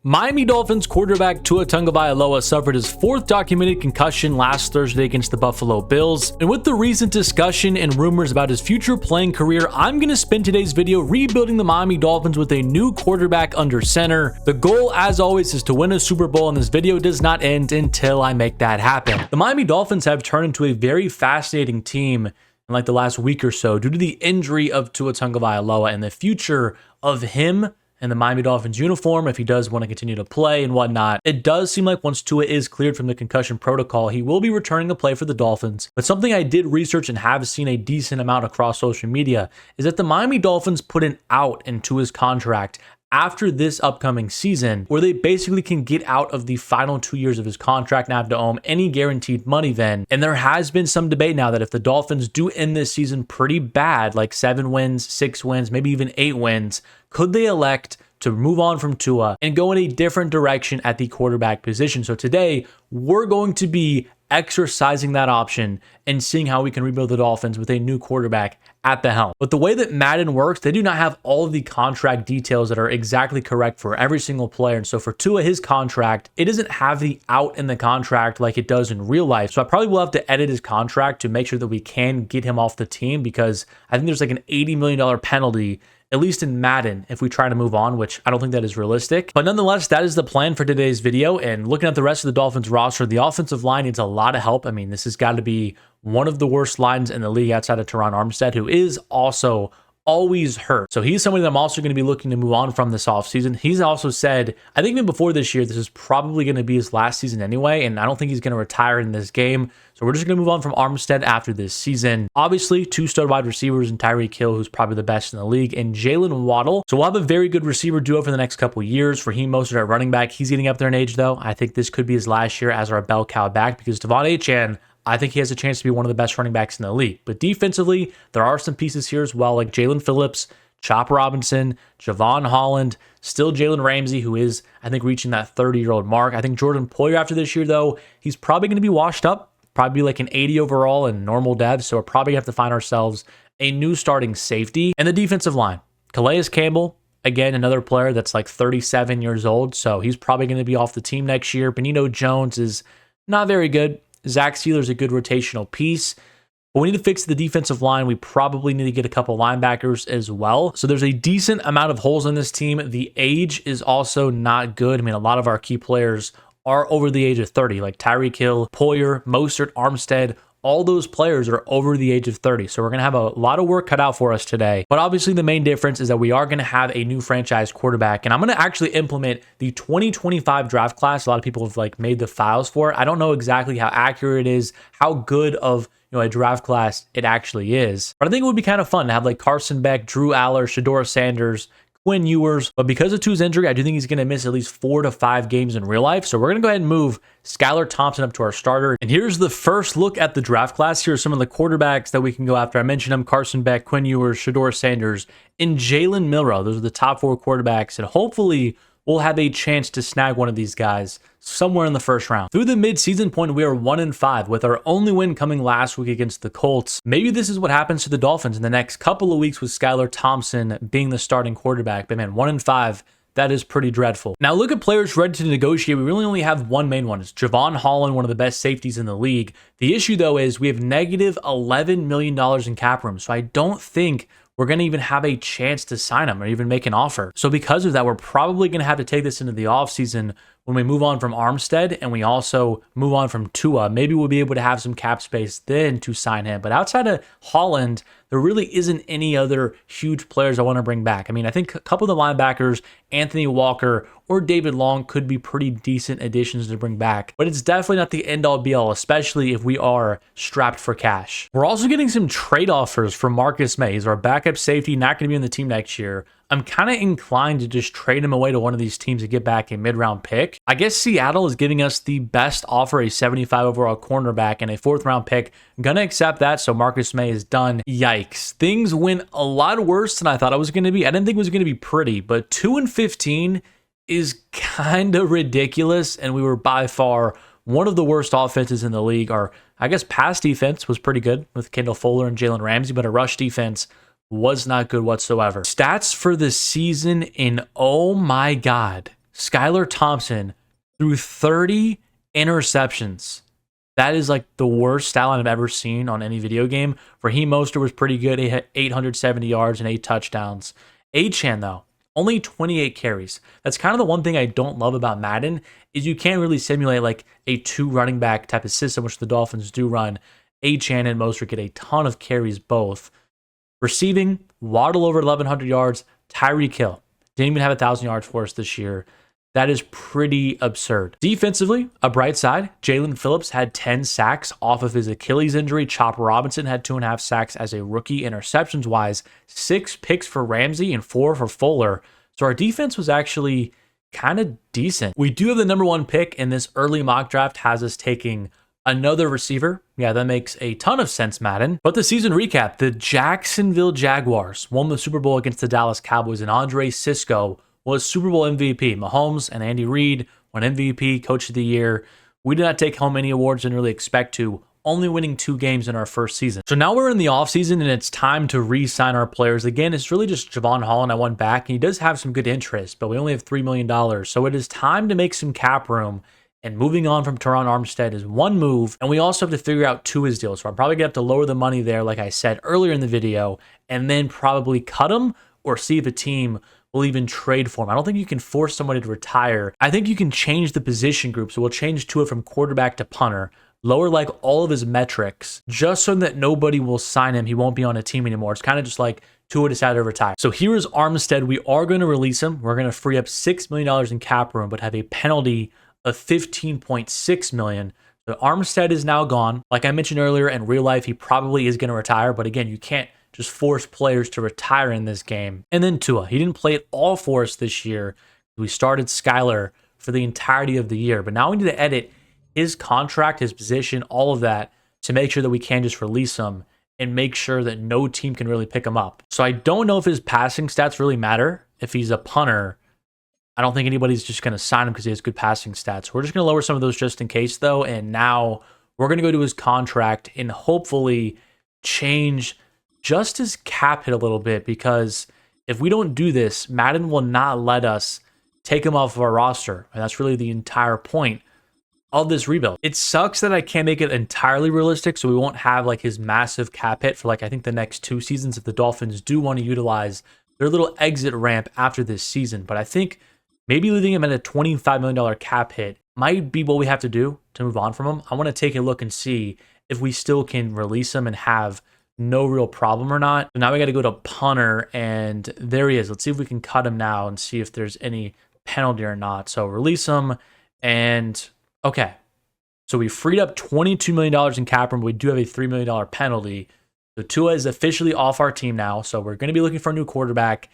Miami Dolphins quarterback Tua Tagovailoa suffered his fourth documented concussion last Thursday against the Buffalo Bills. And with the recent discussion and rumors about his future playing career, I'm going to spend today's video rebuilding the Miami Dolphins with a new quarterback under center. The goal, as always, is to win a Super Bowl, and this video does not end until I make that happen. The Miami Dolphins have turned into a very fascinating team in like the last week or so due to the injury of Tua Tagovailoa and the future of him and the Miami Dolphins uniform, if he does want to continue to play and whatnot. It does seem like once Tua is cleared from the concussion protocol, he will be returning to play for the Dolphins. But something I did research and have seen a decent amount across social media is that the Miami Dolphins put an out in Tua's contract after this upcoming season, where they basically can get out of the final 2 years of his contract and have to owe him any guaranteed money then. And there has been some debate now that if the Dolphins do end this season pretty bad, like 7 wins, 6 wins, maybe even 8 wins, could they elect to move on from Tua and go in a different direction at the quarterback position? So today, we're going to be exercising that option and seeing how we can rebuild the Dolphins with a new quarterback at the helm. But the way that Madden works, they do not have all of the contract details that are exactly correct for every single player. And so for Tua, his contract, it doesn't have the out in the contract like it does in real life. So I probably will have to edit his contract to make sure that we can get him off the team, because I think there's like an $80 million penalty, at least in Madden, if we try to move on, which I don't think that is realistic. But nonetheless, that is the plan for today's video. And looking at the rest of the Dolphins roster, the offensive line needs a lot of help. I mean, this has got to be one of the worst lines in the league outside of Teron Armstead, who is also always hurt. So he's somebody that I'm also going to be looking to move on from this offseason. He's also said, I think even before this year, this is probably going to be his last season anyway, and I don't think he's going to retire in this game. So we're just going to move on from Armstead after this season. Obviously, 2 stud wide receivers in Tyreek Hill, who's probably the best in the league, and Jalen Waddle. So we'll have a very good receiver duo for the next couple of years. Raheem Mostert at running back, he's getting up there in age though. I think this could be his last year as our bell cow back, because Devon Achane, I think he has a chance to be one of the best running backs in the league. But defensively, there are some pieces here as well, like Jalen Phillips, Chop Robinson, Javon Holland, still Jalen Ramsey, who is, I think, reaching that 30-year-old mark. I think Jordan Poyer after this year, though, he's probably going to be washed up, probably like an 80 overall in normal dev. So we're probably going to have to find ourselves a new starting safety. And the defensive line, Calais Campbell, again, another player that's like 37 years old. So he's probably going to be off the team next year. Benito Jones is not very good. Zach Sealer's a good rotational piece. But we need to fix the defensive line. We probably need to get a couple linebackers as well. So there's a decent amount of holes in this team. The age is also not good. I mean, a lot of our key players are over the age of 30, like Tyreek Hill, Poyer, Mostert, Armstead. All those players are over the age of 30. So we're going to have a lot of work cut out for us today. But obviously the main difference is that we are going to have a new franchise quarterback. And I'm going to actually implement the 2025 draft class. A lot of people have like made the files for it. I don't know exactly how accurate it is, how good of a draft class it actually is. But I think it would be kind of fun to have like Carson Beck, Drew Aller, Shedeur Sanders, Quinn Ewers. But because of Tua's injury, I do think he's going to miss at least 4 to 5 games in real life. So we're going to go ahead and move Skylar Thompson up to our starter. And here's the first look at the draft class. Here are some of the quarterbacks that we can go after. I mentioned them: Carson Beck, Quinn Ewers, Shedeur Sanders, and Jalen Milroe. Those are the top 4 quarterbacks. And hopefully we'll have a chance to snag one of these guys somewhere in the first round. Through the mid-season point, we are 1-5, with our only win coming last week against the Colts. Maybe this is what happens to the Dolphins in the next couple of weeks with Skylar Thompson being the starting quarterback. But man, 1-5, that is pretty dreadful. Now look at players ready to negotiate. We really only have one main one. It's Javon Holland, one of the best safeties in the league. The issue though is we have negative $11 million in cap room. So I don't think we're going to even have a chance to sign him or even make an offer. So because of that, we're probably going to have to take this into the offseason when we move on from Armstead and we also move on from Tua. Maybe we'll be able to have some cap space then to sign him. But outside of Holland, there really isn't any other huge players I want to bring back. I mean, I think a couple of the linebackers, Anthony Walker or David Long, could be pretty decent additions to bring back. But it's definitely not the end-all be-all, especially if we are strapped for cash. We're also getting some trade offers from Marcus May. He's our backup safety, not going to be on the team next year. I'm kind of inclined to just trade him away to one of these teams to get back a mid-round pick. I guess Seattle is giving us the best offer, a 75 overall cornerback and a 4th-round pick. I'm going to accept that, so Marcus May is done. Yikes. Things went a lot worse than I thought it was going to be. I didn't think it was going to be pretty, but 2-15 is kind of ridiculous, and we were by far one of the worst offenses in the league. Our, I guess, pass defense was pretty good with Kendall Fuller and Jalen Ramsey, but our rush defense was not good whatsoever. Stats for the season, and oh my God, Skylar Thompson threw 30 interceptions. That is like the worst stat line I've ever seen on any video game. Raheem Mostert was pretty good. He had 870 yards and 8 touchdowns. Achane, though, only 28 carries. That's kind of the one thing I don't love about Madden is you can't really simulate like a 2 running back type of system, which the Dolphins do run. Achane and Mostert get a ton of carries both. Receiving, Waddle over 1,100 yards. Tyreek Hill didn't even have 1,000 yards for us this year. That is pretty absurd. Defensively, a bright side, Jalen Phillips had 10 sacks off of his Achilles injury. Chop Robinson had 2.5 sacks as a rookie. Interceptions-wise, 6 picks for Ramsey and 4 for Fuller. So our defense was actually kind of decent. We do have the number 1 pick, and this early mock draft has us taking another receiver. Yeah, that makes a ton of sense, Madden. But the season recap, the Jacksonville Jaguars won the Super Bowl against the Dallas Cowboys, and Andre Sisco was Super Bowl MVP. Mahomes and Andy Reid won MVP, Coach of the Year. We did not take home any awards, didn't really expect to, only winning 2 games in our first season. So now we're in the offseason, and it's time to re-sign our players. Again, it's really just Javon Holland. I went back, and he does have some good interest, but we only have $3 million. So it is time to make some cap room, and moving on from Teron Armstead is one move, and we also have to figure out Tua's deal. So I'm probably going to have to lower the money there, like I said earlier in the video, and then probably cut him or see if a team will even trade for him. I don't think you can force somebody to retire. I think you can change the position group. So we'll change Tua from quarterback to punter, lower like all of his metrics, just so that nobody will sign him. He won't be on a team anymore. It's kind of just like Tua decided to retire. So here is Armstead. We are going to release him. We're going to free up $6 million in cap room, but have a penalty of $15.6 million. So Armstead is now gone. Like I mentioned earlier, in real life, he probably is going to retire. But again, you can't just force players to retire in this game. And then Tua, he didn't play it all for us this year. We started Skylar for the entirety of the year, but now we need to edit his contract, his position, all of that to make sure that we can just release him and make sure that no team can really pick him up. So I don't know if his passing stats really matter. If he's a punter, I don't think anybody's just going to sign him because he has good passing stats. We're just going to lower some of those just in case though. And now we're going to go to his contract and hopefully change just his cap hit a little bit, because if we don't do this, Madden will not let us take him off of our roster. And that's really the entire point of this rebuild. It sucks that I can't make it entirely realistic, so we won't have like his massive cap hit for like I think the next 2 seasons if the Dolphins do want to utilize their little exit ramp after this season. But I think maybe leaving him at a $25 million cap hit might be what we have to do to move on from him. I want to take a look and see if we still can release him and have no real problem or not. So now we got to go to punter, and there he is. Let's see if we can cut him now and see if there's any penalty or not. So release him, and okay. So we freed up $22 million in cap room, but we do have a $3 million penalty. So Tua is officially off our team now. So we're going to be looking for a new quarterback.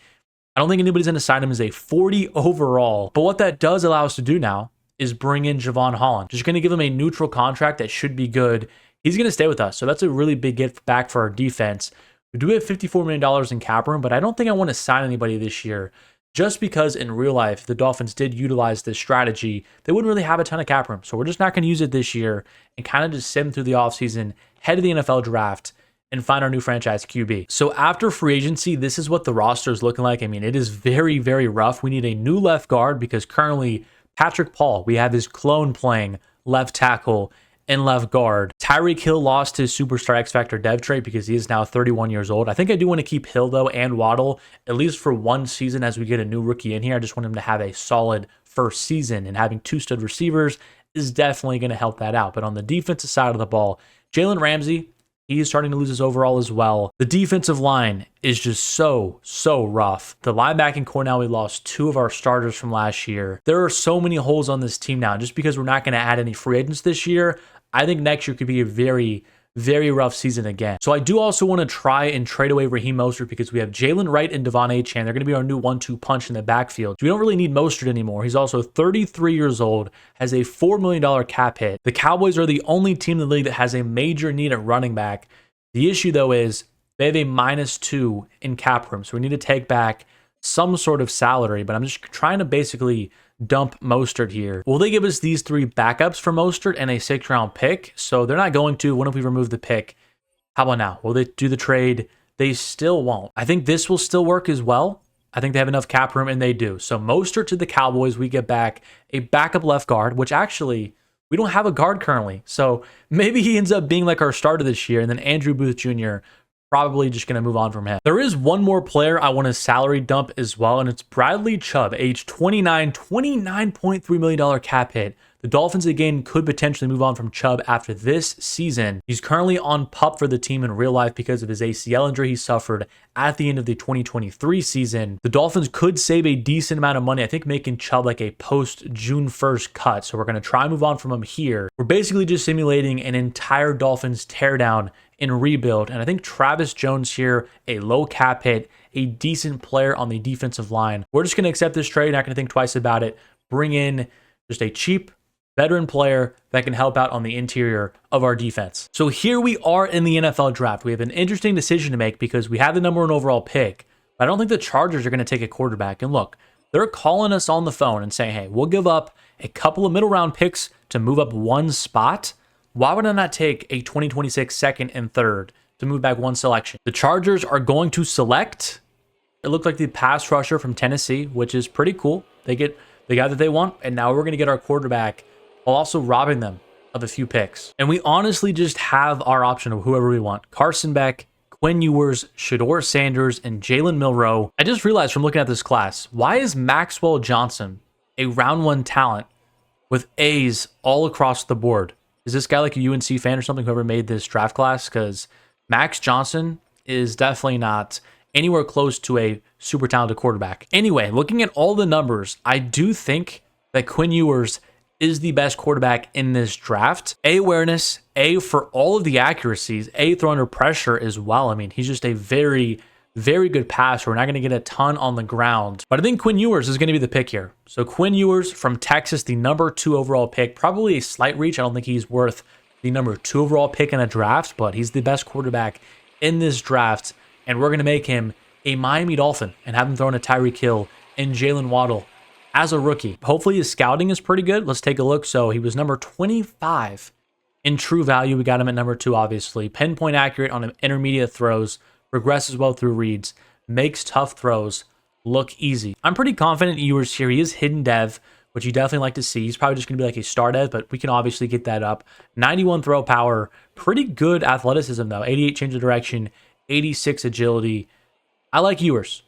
I don't think anybody's going to sign him as a 40 overall. But what that does allow us to do now is bring in Javon Holland. Just going to give him a neutral contract that should be good. He's going to stay with us. So that's a really big get back for our defense. We do have $54 million in cap room, but I don't think I want to sign anybody this year just because in real life, the Dolphins did utilize this strategy. They wouldn't really have a ton of cap room. So we're just not going to use it this year and kind of just sim through the offseason, head to the NFL draft, and find our new franchise QB. So after free agency, this is what the roster is looking like. I mean, it is very, very rough. We need a new left guard because currently Patrick Paul, we have his clone playing left tackle and left guard. Tyreek Hill lost his superstar X Factor dev trait because he is now 31 years old. I think I do want to keep Hill though and Waddle at least for 1 season as we get a new rookie in here. I just want him to have a solid first season, and having 2 stud receivers is definitely going to help that out. But on the defensive side of the ball, Jalen Ramsey, he is starting to lose his overall as well. The defensive line is just so rough. The linebacking core now, we lost 2 of our starters from last year. There are so many holes on this team now. Just because we're not going to add any free agents this year, I think next year could be a very, very rough season again. So I do also want to try and trade away Raheem Mostert because we have Jalen Wright and Devon Achane. They're going to be our new 1-2 punch in the backfield. So we don't really need Mostert anymore. He's also 33 years old, has a $4 million cap hit. The Cowboys are the only team in the league that has a major need at running back. The issue though is they have a -2 in cap room. So we need to take back some sort of salary, but I'm just trying to basically dump Mostert here. Will they give us these 3 backups for Mostert and a 6th-round pick? So they're not going to. What if we remove the pick? How about now? Will they do the trade? They still won't. I think this will still work as well. I think they have enough cap room, and they do. So Mostert to the Cowboys, we get back a backup left guard, which actually we don't have a guard currently. So maybe he ends up being like our starter this year, and then Andrew Booth Jr., probably just going to move on from him. There is one more player I want to salary dump as well, and it's Bradley Chubb, age 29, $29.3 million cap hit. The Dolphins, again, could potentially move on from Chubb after this season. He's currently on PUP for the team in real life because of his ACL injury he suffered at the end of the 2023 season. The Dolphins could save a decent amount of money, I think, making Chubb like a post-June 1st cut. So we're going to try and move on from him here. We're basically just simulating an entire Dolphins teardown and rebuild. And I think Travis Jones here, a low cap hit, a decent player on the defensive line. We're just going to accept this trade, not going to think twice about it. Bring in just a cheap veteran player that can help out on the interior of our defense. So here we are in the NFL draft. We have an interesting decision to make because we have the number 1 overall pick, but I don't think the Chargers are going to take a quarterback. And look, they're calling us on the phone and saying, hey, we'll give up a couple of middle round picks to move up one spot. Why would I not take a 2026 second and third to move back one selection? The Chargers are going to select, it looked like the pass rusher from Tennessee, which is pretty cool. They get the guy that they want, and now we're going to get our quarterback while also robbing them of a few picks. And we honestly just have our option of whoever we want. Carson Beck, Quinn Ewers, Shedeur Sanders, and Jalen Milroe. I just realized from looking at this class, why is Maxwell Johnson a round 1 talent with A's all across the board? Is this guy like a UNC fan or something, whoever made this draft class? Because Max Johnson is definitely not anywhere close to a super talented quarterback. Anyway, looking at all the numbers, I do think that Quinn Ewers is the best quarterback in this draft. A, awareness, A, for all of the accuracies, A, throw under pressure as well. I mean, he's just a very, very good passer. We're not going to get a ton on the ground, but I think Quinn Ewers is going to be the pick here. So Quinn Ewers from Texas, the number 2 overall pick, probably a slight reach. I don't think he's worth the number 2 overall pick in a draft, but he's the best quarterback in this draft, and we're going to make him a Miami Dolphin and have him throwing a Tyreek Hill and Jalen Waddle as a rookie. Hopefully his scouting is pretty good. Let's take a look. So he was number 25 in true value. We got him at number 2, obviously. Pinpoint accurate on intermediate throws, progresses well through reads, makes tough throws look easy. I'm pretty confident Ewers here. He is hidden dev, which you definitely like to see. He's probably just going to be like a star dev, but we can obviously get that up. 91 throw power, pretty good athleticism though. 88 change of direction, 86 agility. I like Ewers.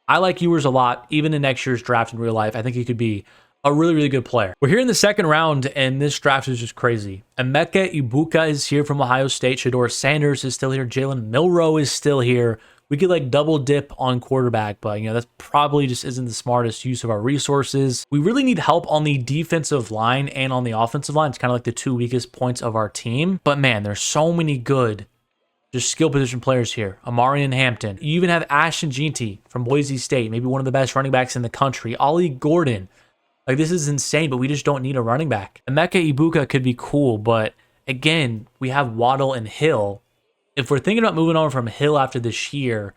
I like Ewers a lot, even in next year's draft in real life. I think he could be a really, really good player. We're here in the second round, and this draft is just crazy. Emeka Ibuka is here from Ohio State. Shedeur Sanders is still here. Jalen Milroe is still here. We could like double dip on quarterback, but that's probably just isn't the smartest use of our resources. We really need help on the defensive line and on the offensive line. It's kind of like the 2 weakest points of our team. But man, there's so many good just skill position players here. Amarian Hampton. You even have Ashton Jeanty from Boise State, maybe one of the best running backs in the country. Ollie Gordon. Like, this is insane, but we just don't need a running back. Emeka Ibuka could be cool, but again, we have Waddle and Hill. If we're thinking about moving on from Hill after this year,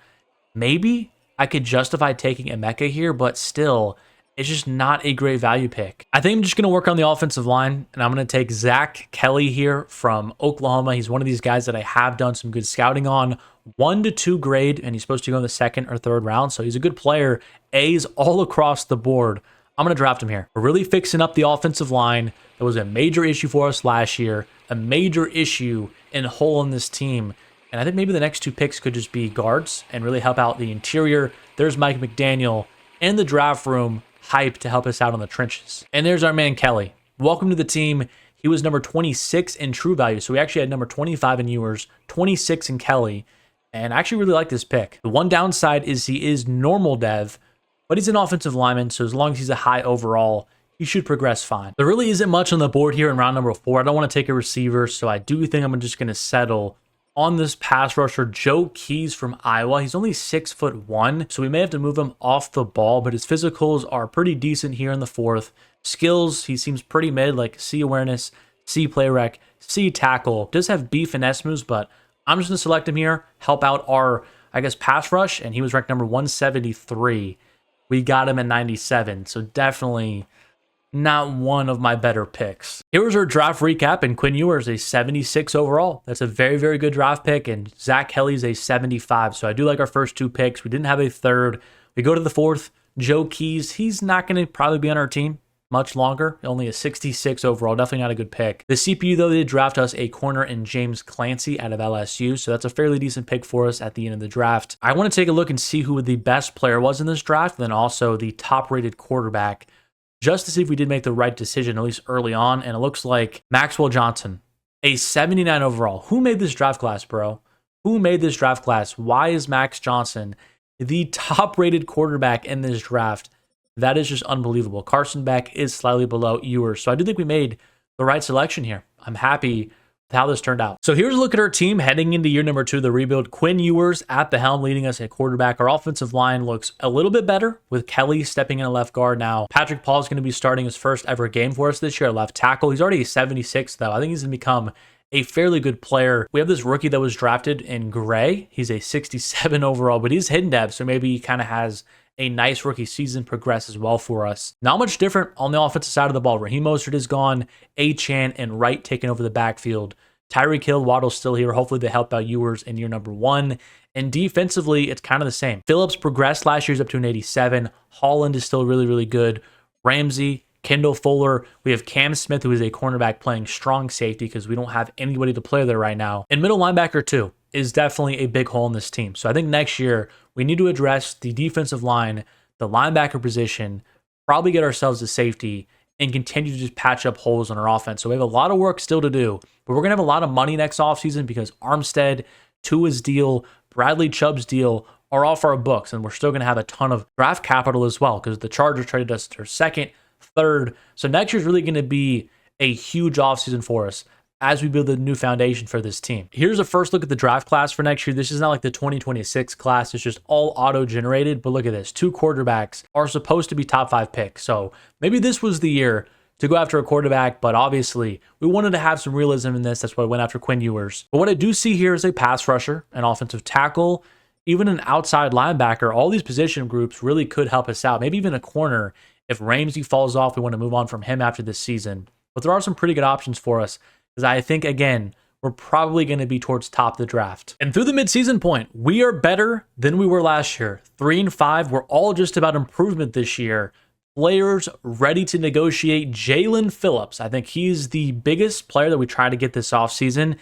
maybe I could justify taking Emeka here, but still, it's just not a great value pick. I think I'm just going to work on the offensive line, and I'm going to take Zach Kelly here from Oklahoma. He's one of these guys that I have done some good scouting on. 1 to 2 grade, and he's supposed to go in the 2nd or 3rd round, so he's a good player. A's all across the board. I'm going to draft him here. We're really fixing up the offensive line. That was a major issue for us last year, a major issue and hole in this team. And I think maybe the next 2 picks could just be guards and really help out the interior. There's Mike McDaniel in the draft room, hype to help us out on the trenches. And there's our man Kelly. Welcome to the team. He was number 26 in true value. So we actually had number 25 in Ewers, 26 in Kelly. And I actually really like this pick. The one downside is he is normal dev, but he's an offensive lineman. So as long as he's a high overall, he should progress fine. There really isn't much on the board here in round number 4. I don't want to take a receiver. So I do think I'm just going to settle on this pass rusher, Joe Keys from Iowa. He's only 6'1", so we may have to move him off the ball, but his physicals are pretty decent here in the 4th. Skills, he seems pretty mid, like C awareness, C play rec, C tackle. Does have B finesse moves, but I'm just going to select him here, help out our, pass rush, and he was ranked number 173. We got him at 97, so definitely not one of my better picks. Here's our draft recap, and Quinn Ewers a 76 overall. That's a very, very good draft pick, and Zach Kelly's a 75. So I do like our first 2 picks. We didn't have a 3rd. We go to the fourth, Joe Keys. He's not going to probably be on our team much longer. Only a 66 overall. Definitely not a good pick. The CPU, though, they did draft us a corner in James Clancy out of LSU. So that's a fairly decent pick for us at the end of the draft. I want to take a look and see who the best player was in this draft, and then also the top-rated quarterback, just to see if we did make the right decision, at least early on. And it looks like Maxwell Johnson, a 79 overall. Who made this draft class, bro? Who made this draft class? Why is Max Johnson the top-rated quarterback in this draft? That is just unbelievable. Carson Beck is slightly below Ewers. So I do think we made the right selection here. I'm happy with how this turned out. So here's a look at our team heading into year number 2 of the rebuild. Quinn Ewers at the helm leading us at quarterback. Our offensive line looks a little bit better with Kelly stepping in at left guard now. Patrick Paul is going to be starting his first ever game for us this year at left tackle. He's already a 76 though. I think he's going to become a fairly good player. We have this rookie that was drafted in Gray. He's a 67 overall, but he's hidden depth, so maybe he kind of has a nice rookie season progress as well for us. Not much different on the offensive side of the ball. Raheem Mostert is gone. Achan and Wright taking over the backfield. Tyreek Hill, Waddle's still here. Hopefully they help out Ewers in year number 1. And defensively, it's kind of the same. Phillips progressed last year, up to an 87. Holland is still really, really good. Ramsey, Kendall Fuller. We have Cam Smith, who is a cornerback playing strong safety because we don't have anybody to play there right now. And middle linebacker, too, is definitely a big hole in this team. So I think next year we need to address the defensive line, the linebacker position, probably get ourselves a safety, and continue to just patch up holes on our offense. So we have a lot of work still to do, but we're going to have a lot of money next offseason because Armstead, Tua's deal, Bradley Chubb's deal are off our books, and we're still going to have a ton of draft capital as well because the Chargers traded us their second, third. So next year's really going to be a huge offseason for us as we build a new foundation for this team. Here's a first look at the draft class for next year. This is not like the 2026 class. It's just all auto-generated. But look at this. 2 quarterbacks are supposed to be top 5 picks. So maybe this was the year to go after a quarterback, but obviously we wanted to have some realism in this. That's why I went after Quinn Ewers. But what I do see here is a pass rusher, an offensive tackle, even an outside linebacker. All these position groups really could help us out. Maybe even a corner. If Ramsey falls off, we want to move on from him after this season. But there are some pretty good options for us, because I think, again, we're probably going to be towards top of the draft. And through the midseason point, we are better than we were last year. 3-5, we're all just about improvement this year. Players ready to negotiate. Jalen Phillips, I think he's the biggest player that we try to get this offseason.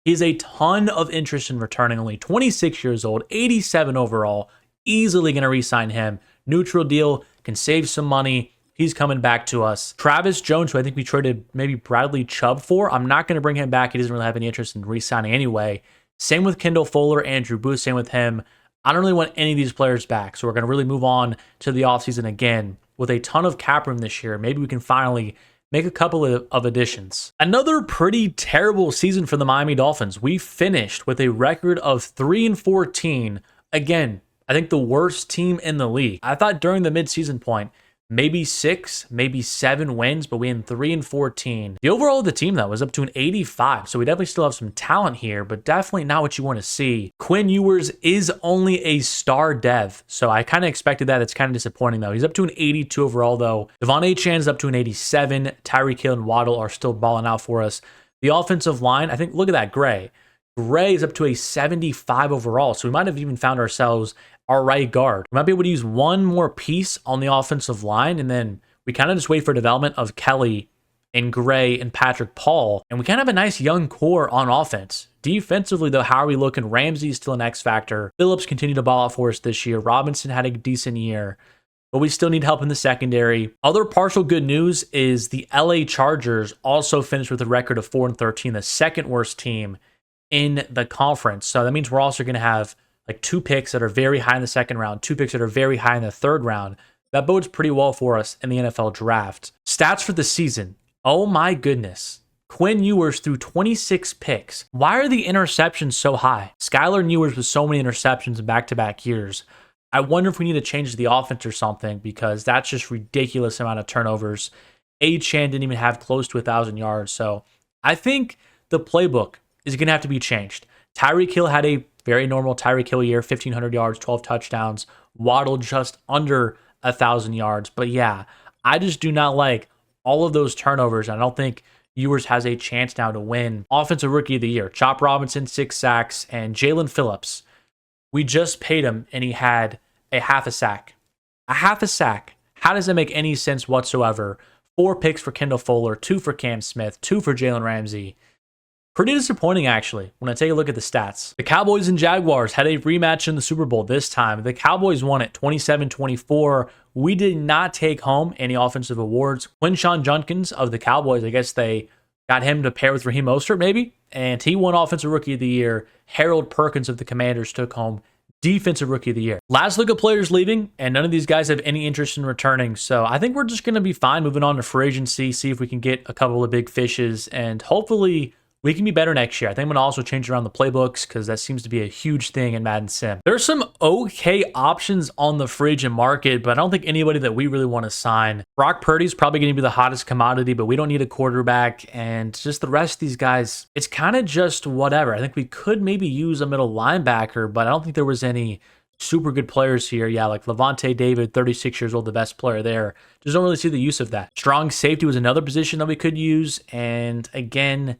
He's a ton of interest in returning, only 26 years old, 87 overall. Easily going to re-sign him. Neutral deal, can save some money. He's coming back to us. Travis Jones, who I think we traded maybe Bradley Chubb for. I'm not going to bring him back. He doesn't really have any interest in re-signing anyway. Same with Kendall Fuller, Andrew Booth, same with him. I don't really want any of these players back. So we're going to really move on to the offseason again with a ton of cap room this year. Maybe we can finally make a couple of additions. Another pretty terrible season for the Miami Dolphins. We finished with a record of 3-14. Again, I think the worst team in the league. I thought during the midseason point, maybe 6, maybe 7 wins, but we had 3-14. The overall of the team, though, was up to an 85, so we definitely still have some talent here, but definitely not what you want to see. Quinn Ewers is only a star dev, so I kind of expected that. It's kind of disappointing, though. He's up to an 82 overall, though. Devon Achan is up to an 87. Tyreek Hill and Waddle are still balling out for us. The offensive line, I think, look at that, Gray. Gray is up to a 75 overall, so we might have even found ourselves our right guard. We might be able to use one more piece on the offensive line, and then we kind of just wait for development of Kelly and Gray and Patrick Paul, and we kind of have a nice young core on offense. Defensively, though, how are we looking? Ramsey is still an X factor. Phillips continued to ball out for us this year. Robinson had a decent year, but we still need help in the secondary. Other partial good news is the LA Chargers also finished with a record of 4-13, the second worst team in the conference. So that means we're also going to have like 2 picks that are very high in the second round, 2 picks that are very high in the third round. That bodes pretty well for us in the NFL draft. Stats for the season. Oh my goodness. Quinn Ewers threw 26 picks. Why are the interceptions so high? Skylar Ewers with so many interceptions in back-to-back years. I wonder if we need to change the offense or something, because that's just ridiculous amount of turnovers. Achan didn't even have close to 1,000 yards. So I think the playbook is going to have to be changed. Tyreek Hill had a very normal Tyreek Hill year, 1,500 yards, 12 touchdowns. Waddle just under 1,000 yards. But yeah, I just do not like all of those turnovers. I don't think Ewers has a chance now to win Offensive Rookie of the Year. Chop Robinson, 6 sacks, and Jalen Phillips. We just paid him, and he had a half a sack. A half a sack. How does that make any sense whatsoever? 4 picks for Kendall Fuller, 2 for Cam Smith, 2 for Jalen Ramsey. Pretty disappointing, actually, when I take a look at the stats. The Cowboys and Jaguars had a rematch in the Super Bowl this time. The Cowboys won it 27-24. We did not take home any offensive awards. Quinshon Judkins of the Cowboys, I guess they got him to pair with Raheem Mostert, maybe, and he won Offensive Rookie of the Year. Harold Perkins of the Commanders took home Defensive Rookie of the Year. Last look of players leaving, and none of these guys have any interest in returning. So I think we're just going to be fine moving on to free agency, see if we can get a couple of big fishes, and hopefully we can be better next year. I think I'm going to also change around the playbooks because that seems to be a huge thing in Madden Sim. There's some okay options on the free agent market, but I don't think anybody that we really want to sign. Brock Purdy's probably going to be the hottest commodity, but we don't need a quarterback. And just the rest of these guys, it's kind of just whatever. I think we could maybe use a middle linebacker, but I don't think there was any super good players here. Yeah, like Levante David, 36 years old, the best player there. Just don't really see the use of that. Strong safety was another position that we could use. And again,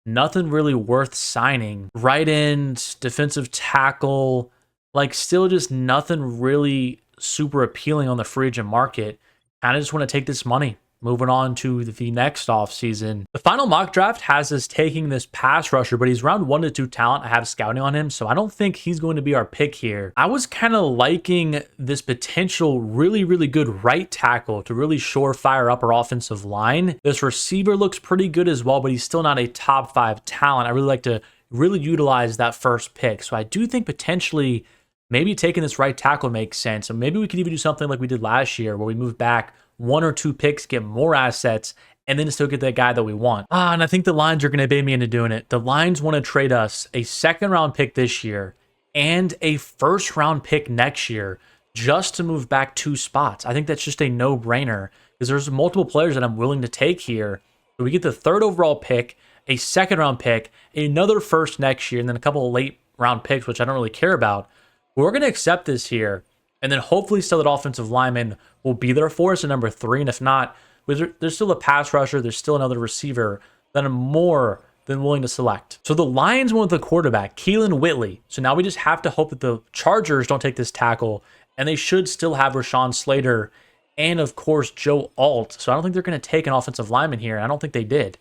nothing really worth signing. Right end, defensive tackle, like still just nothing really super appealing on the free agent market. Kind of just want to take this money. Moving on to the next offseason. The final mock draft has us taking this pass rusher, but he's round 1 to 2 talent. I have scouting on him, so I don't think he's going to be our pick here. I was kind of liking this potential really, really good right tackle to really surefire up our offensive line. This receiver looks pretty good as well, but he's still not a top 5 talent. I really like to really utilize that first pick. So I do think potentially maybe taking this right tackle makes sense. And maybe we could even do something like we did last year where we move back 1 or 2 picks, get more assets, and then still get that guy that we want. And I think the Lions are going to bait me into doing it. The Lions want to trade us a 2nd round pick this year and a 1st round pick next year just to move back 2 spots. I think that's just a no-brainer because there's multiple players that I'm willing to take here. So we get the 3rd overall pick, a 2nd round pick, another 1st next year, and then a couple of late round picks, which I don't really care about. We're going to accept this here. And then hopefully still that offensive lineman will be there for us at number 3. And if not, there's still a pass rusher. There's still another receiver that I'm more than willing to select. So the Lions went with the quarterback, Keelan Whitley. So now we just have to hope that the Chargers don't take this tackle. And they should still have Rashawn Slater and, of course, Joe Alt. So I don't think they're going to take an offensive lineman here. I don't think they did.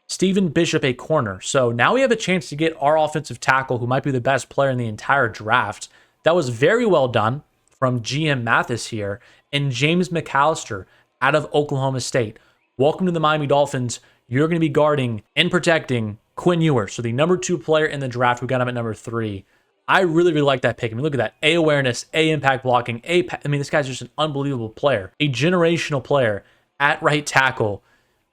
Stephen Bishop, a corner. So now we have a chance to get our offensive tackle, who might be the best player in the entire draft. That was very well done from GM Mathis here. And James McAllister out of Oklahoma State. Welcome to the Miami Dolphins. You're going to be guarding and protecting Quinn Ewers. So the number 2 player in the draft, we got him at number 3. I really, really like that pick. I mean, look at that. A awareness, A impact blocking, I mean, this guy's just an unbelievable player. A generational player at right tackle.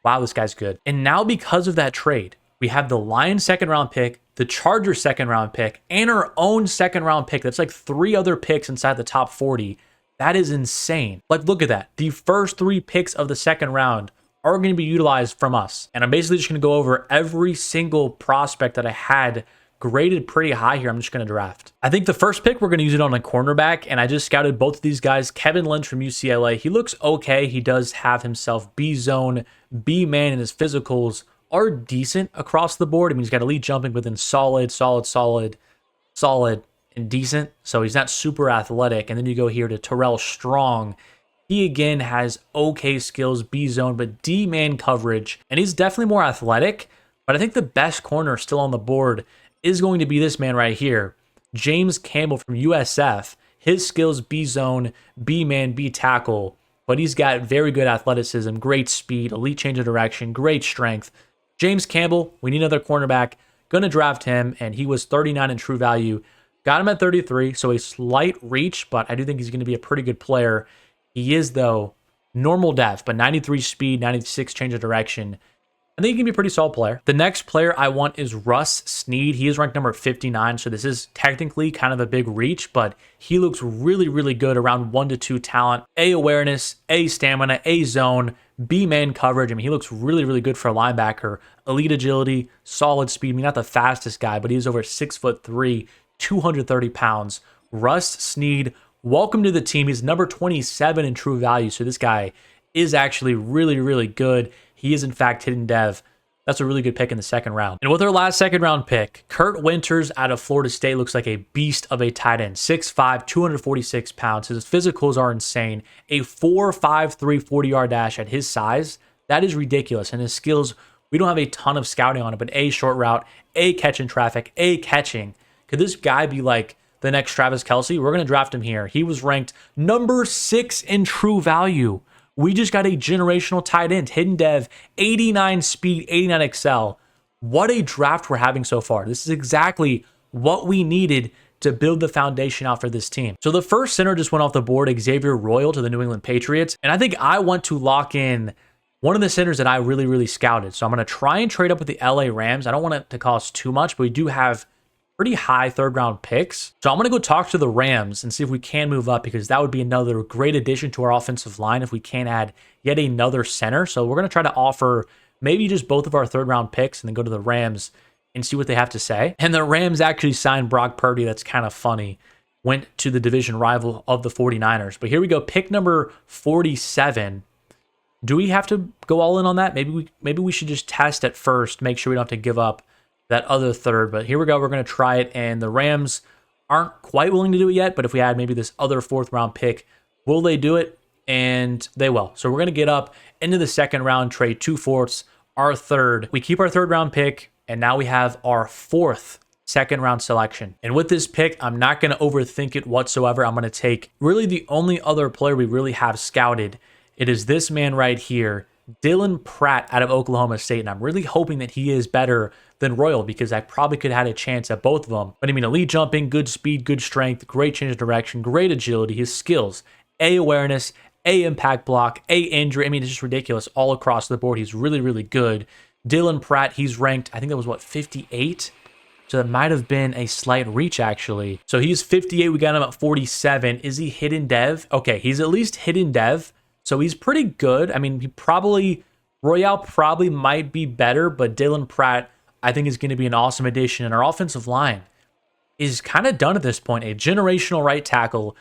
Wow, this guy's good. And now because of that trade, we have the Lions 2nd round pick, the Chargers 2nd round pick, and our own 2nd round pick. That's like 3 other picks inside the top 40. That is insane. Like, look at that. The first 3 picks of the 2nd round are going to be utilized from us. And I'm basically just going to go over every single prospect that I had graded pretty high here. I'm just going to draft. I think the first pick, we're going to use it on a cornerback. And I just scouted both of these guys. Kevin Lynch from UCLA. He looks okay. He does have himself B-zone, B-man, and his physicals are decent across the board. I mean, he's got elite jumping, but then solid, and decent. So he's not super athletic. And then you go here to Terrell Strong. He again has okay skills, B zone, but D man coverage. And he's definitely more athletic. But I think the best corner still on the board is going to be this man right here, James Campbell from USF. His skills, B zone, B man, B tackle. But he's got very good athleticism, great speed, elite change of direction, great strength. James Campbell, we need another cornerback. Going to draft him, and he was 39 in true value. Got him at 33, so a slight reach, but I do think he's going to be a pretty good player. He is, though, normal depth, but 93 speed, 96 change of direction. I think he can be a pretty solid player. The next player I want is Russ Snead. He is ranked number 59, so this is technically kind of a big reach, but he looks really, really good around 1 to 2 talent. A awareness, A stamina, A zone, B man coverage. I mean, he looks really, really good for a linebacker. Elite agility, solid speed. I mean, not the fastest guy, but he's over 6'3", 230 pounds. Russ Snead, welcome to the team. He's number 27 in true value, so this guy is actually really, really good. He is, in fact, hidden dev That's a really good pick in the second round. And with our last second round pick, Kurt Winters out of Florida State looks like a beast of a tight end. 6'5", 246 pounds. His physicals are insane. A 4.53 40-yard dash at his size, that is ridiculous. And his skills, we don't have a ton of scouting on it, but A, short route, A, catching traffic, A, catching. Could this guy be like the next Travis Kelce? We're going to draft him here. He was ranked number 6 in true value. We just got a generational tight end, hidden dev, 89 speed, 89 excel. What a draft we're having so far. This is exactly what we needed to build the foundation out for this team. So the first center just went off the board, Xavier Royal to the New England Patriots. And I think I want to lock in one of the centers that I really scouted. So I'm going to try and trade up with the LA Rams. I don't want it to cost too much, but we do have pretty high third round picks. So I'm going to go talk to the Rams and see if we can move up, because that would be another great addition to our offensive line if we can add yet another center. So we're going to try to offer maybe just both of our third round picks and then go to the Rams and see what they have to say. And the Rams actually signed Brock Purdy. That's kind of funny. Went to the division rival of the 49ers. But here we go. Pick number 47. Do we have to go all in on that? Maybe we should just test at first, make sure we don't have to give up that other third. But here we go. We're going to try it. And the Rams aren't quite willing to do it yet. But if we had maybe this other fourth round pick, will they do it? And they will. So we're going to get up into the second round, trade 2/4, our third. We keep our third round pick. And now we have our fourth second round selection. And with this pick, I'm not going to overthink it whatsoever. I'm going to take really the only other player we really have scouted. It is this man right here, Dylan Pratt out of Oklahoma State. And I'm really hoping that he is better than Royal, because I probably could have had a chance at both of them. But I mean, elite jumping, good speed, good strength, great change of direction, great agility, his skills, A, awareness, A, impact block, A, injury. I mean, it's just ridiculous all across the board. He's really good. Dylan Pratt, he's ranked, I think that was what, 58? So that might have been a slight reach, actually. So he's 58. We got him at 47. Is he hidden dev? Okay, he's at least hidden dev. So he's pretty good. I mean, Royale probably might be better, but Dylan Pratt, I think, is going to be an awesome addition. And our offensive line is kind of done at this point. A generational right tackle.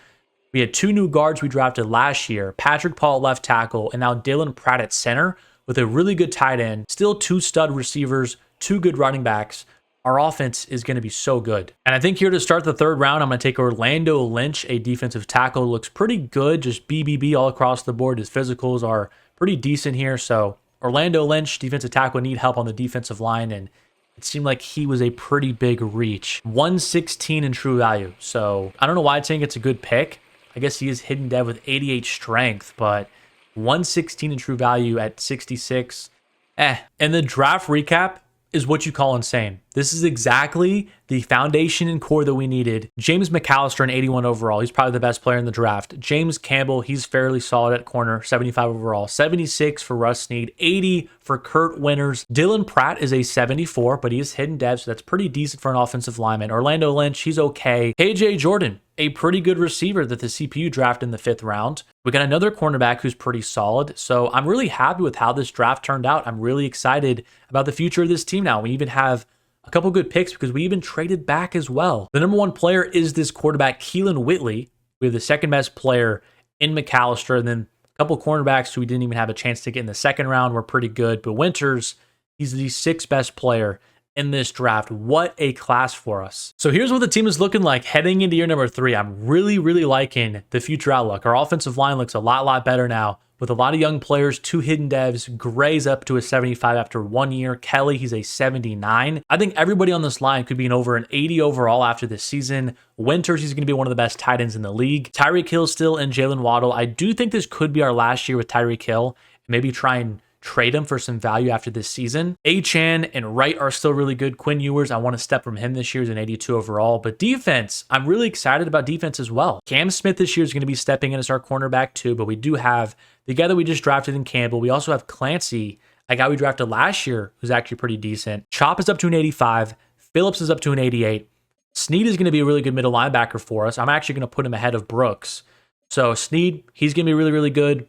We had 2 new guards we drafted last year. Patrick Paul at left tackle, and now Dylan Pratt at center with a really good tight end. Still 2 stud receivers, 2 good running backs. Our offense is going to be so good. And I think here to start the third round, I'm going to take Orlando Lynch, a defensive tackle. Looks pretty good, just BBB all across the board. His physicals are pretty decent here. So Orlando Lynch, defensive tackle, need help on the defensive line. And it seemed like he was a pretty big reach. 116 in true value. So I don't know why I'm saying it's a good pick. I guess he is hidden dev with 88 strength, but 116 in true value at 66. And the draft recap is what you call insane. This is exactly the foundation and core that we needed. James McAllister, an 81 overall. He's probably the best player in the draft. James Campbell, he's fairly solid at corner, 75 overall. 76 for Russ Snead, 80 for Kurt Winters. Dylan Pratt is a 74, but he is hidden dev, so that's pretty decent for an offensive lineman. Orlando Lynch, he's okay. KJ Jordan, a pretty good receiver that the CPU drafted in the 5th round. We got another cornerback who's pretty solid. So I'm really happy with how this draft turned out. I'm really excited about the future of this team now. We even have a couple good picks because we even traded back as well. The number 1 player is this quarterback, Keelan Whitley. We have the second best player in McAllister, and then a couple cornerbacks who we didn't even have a chance to get in the second round were pretty good. But Winters, he's the 6th best player in this draft. What a class for us. So here's what the team is looking like heading into year number 3. I'm really liking the future outlook. Our offensive line looks a lot better now with a lot of young players, 2 hidden devs. Gray's up to a 75 after 1 year. Kelly, he's a 79. I think everybody on this line could be over an 80 overall after this season. Winters, he's going to be one of the best tight ends in the league. Tyreek Hill still, and Jalen Waddle. I do think this could be our last year with Tyreek Hill. Maybe try and trade him for some value after this season. Achane and Wright are still really good. Quinn Ewers, I want to step from him this year. He's an 82 overall. But defense, I'm really excited about defense as well. Cam Smith this year is going to be stepping in as our cornerback too, but we do have the guy that we just drafted in Campbell. We also have Clancy, a guy we drafted last year who's actually pretty decent. Chop is up to an 85. Phillips is up to an 88. Snead is going to be a really good middle linebacker for us. I'm actually going to put him ahead of Brooks. So Snead, he's going to be really good.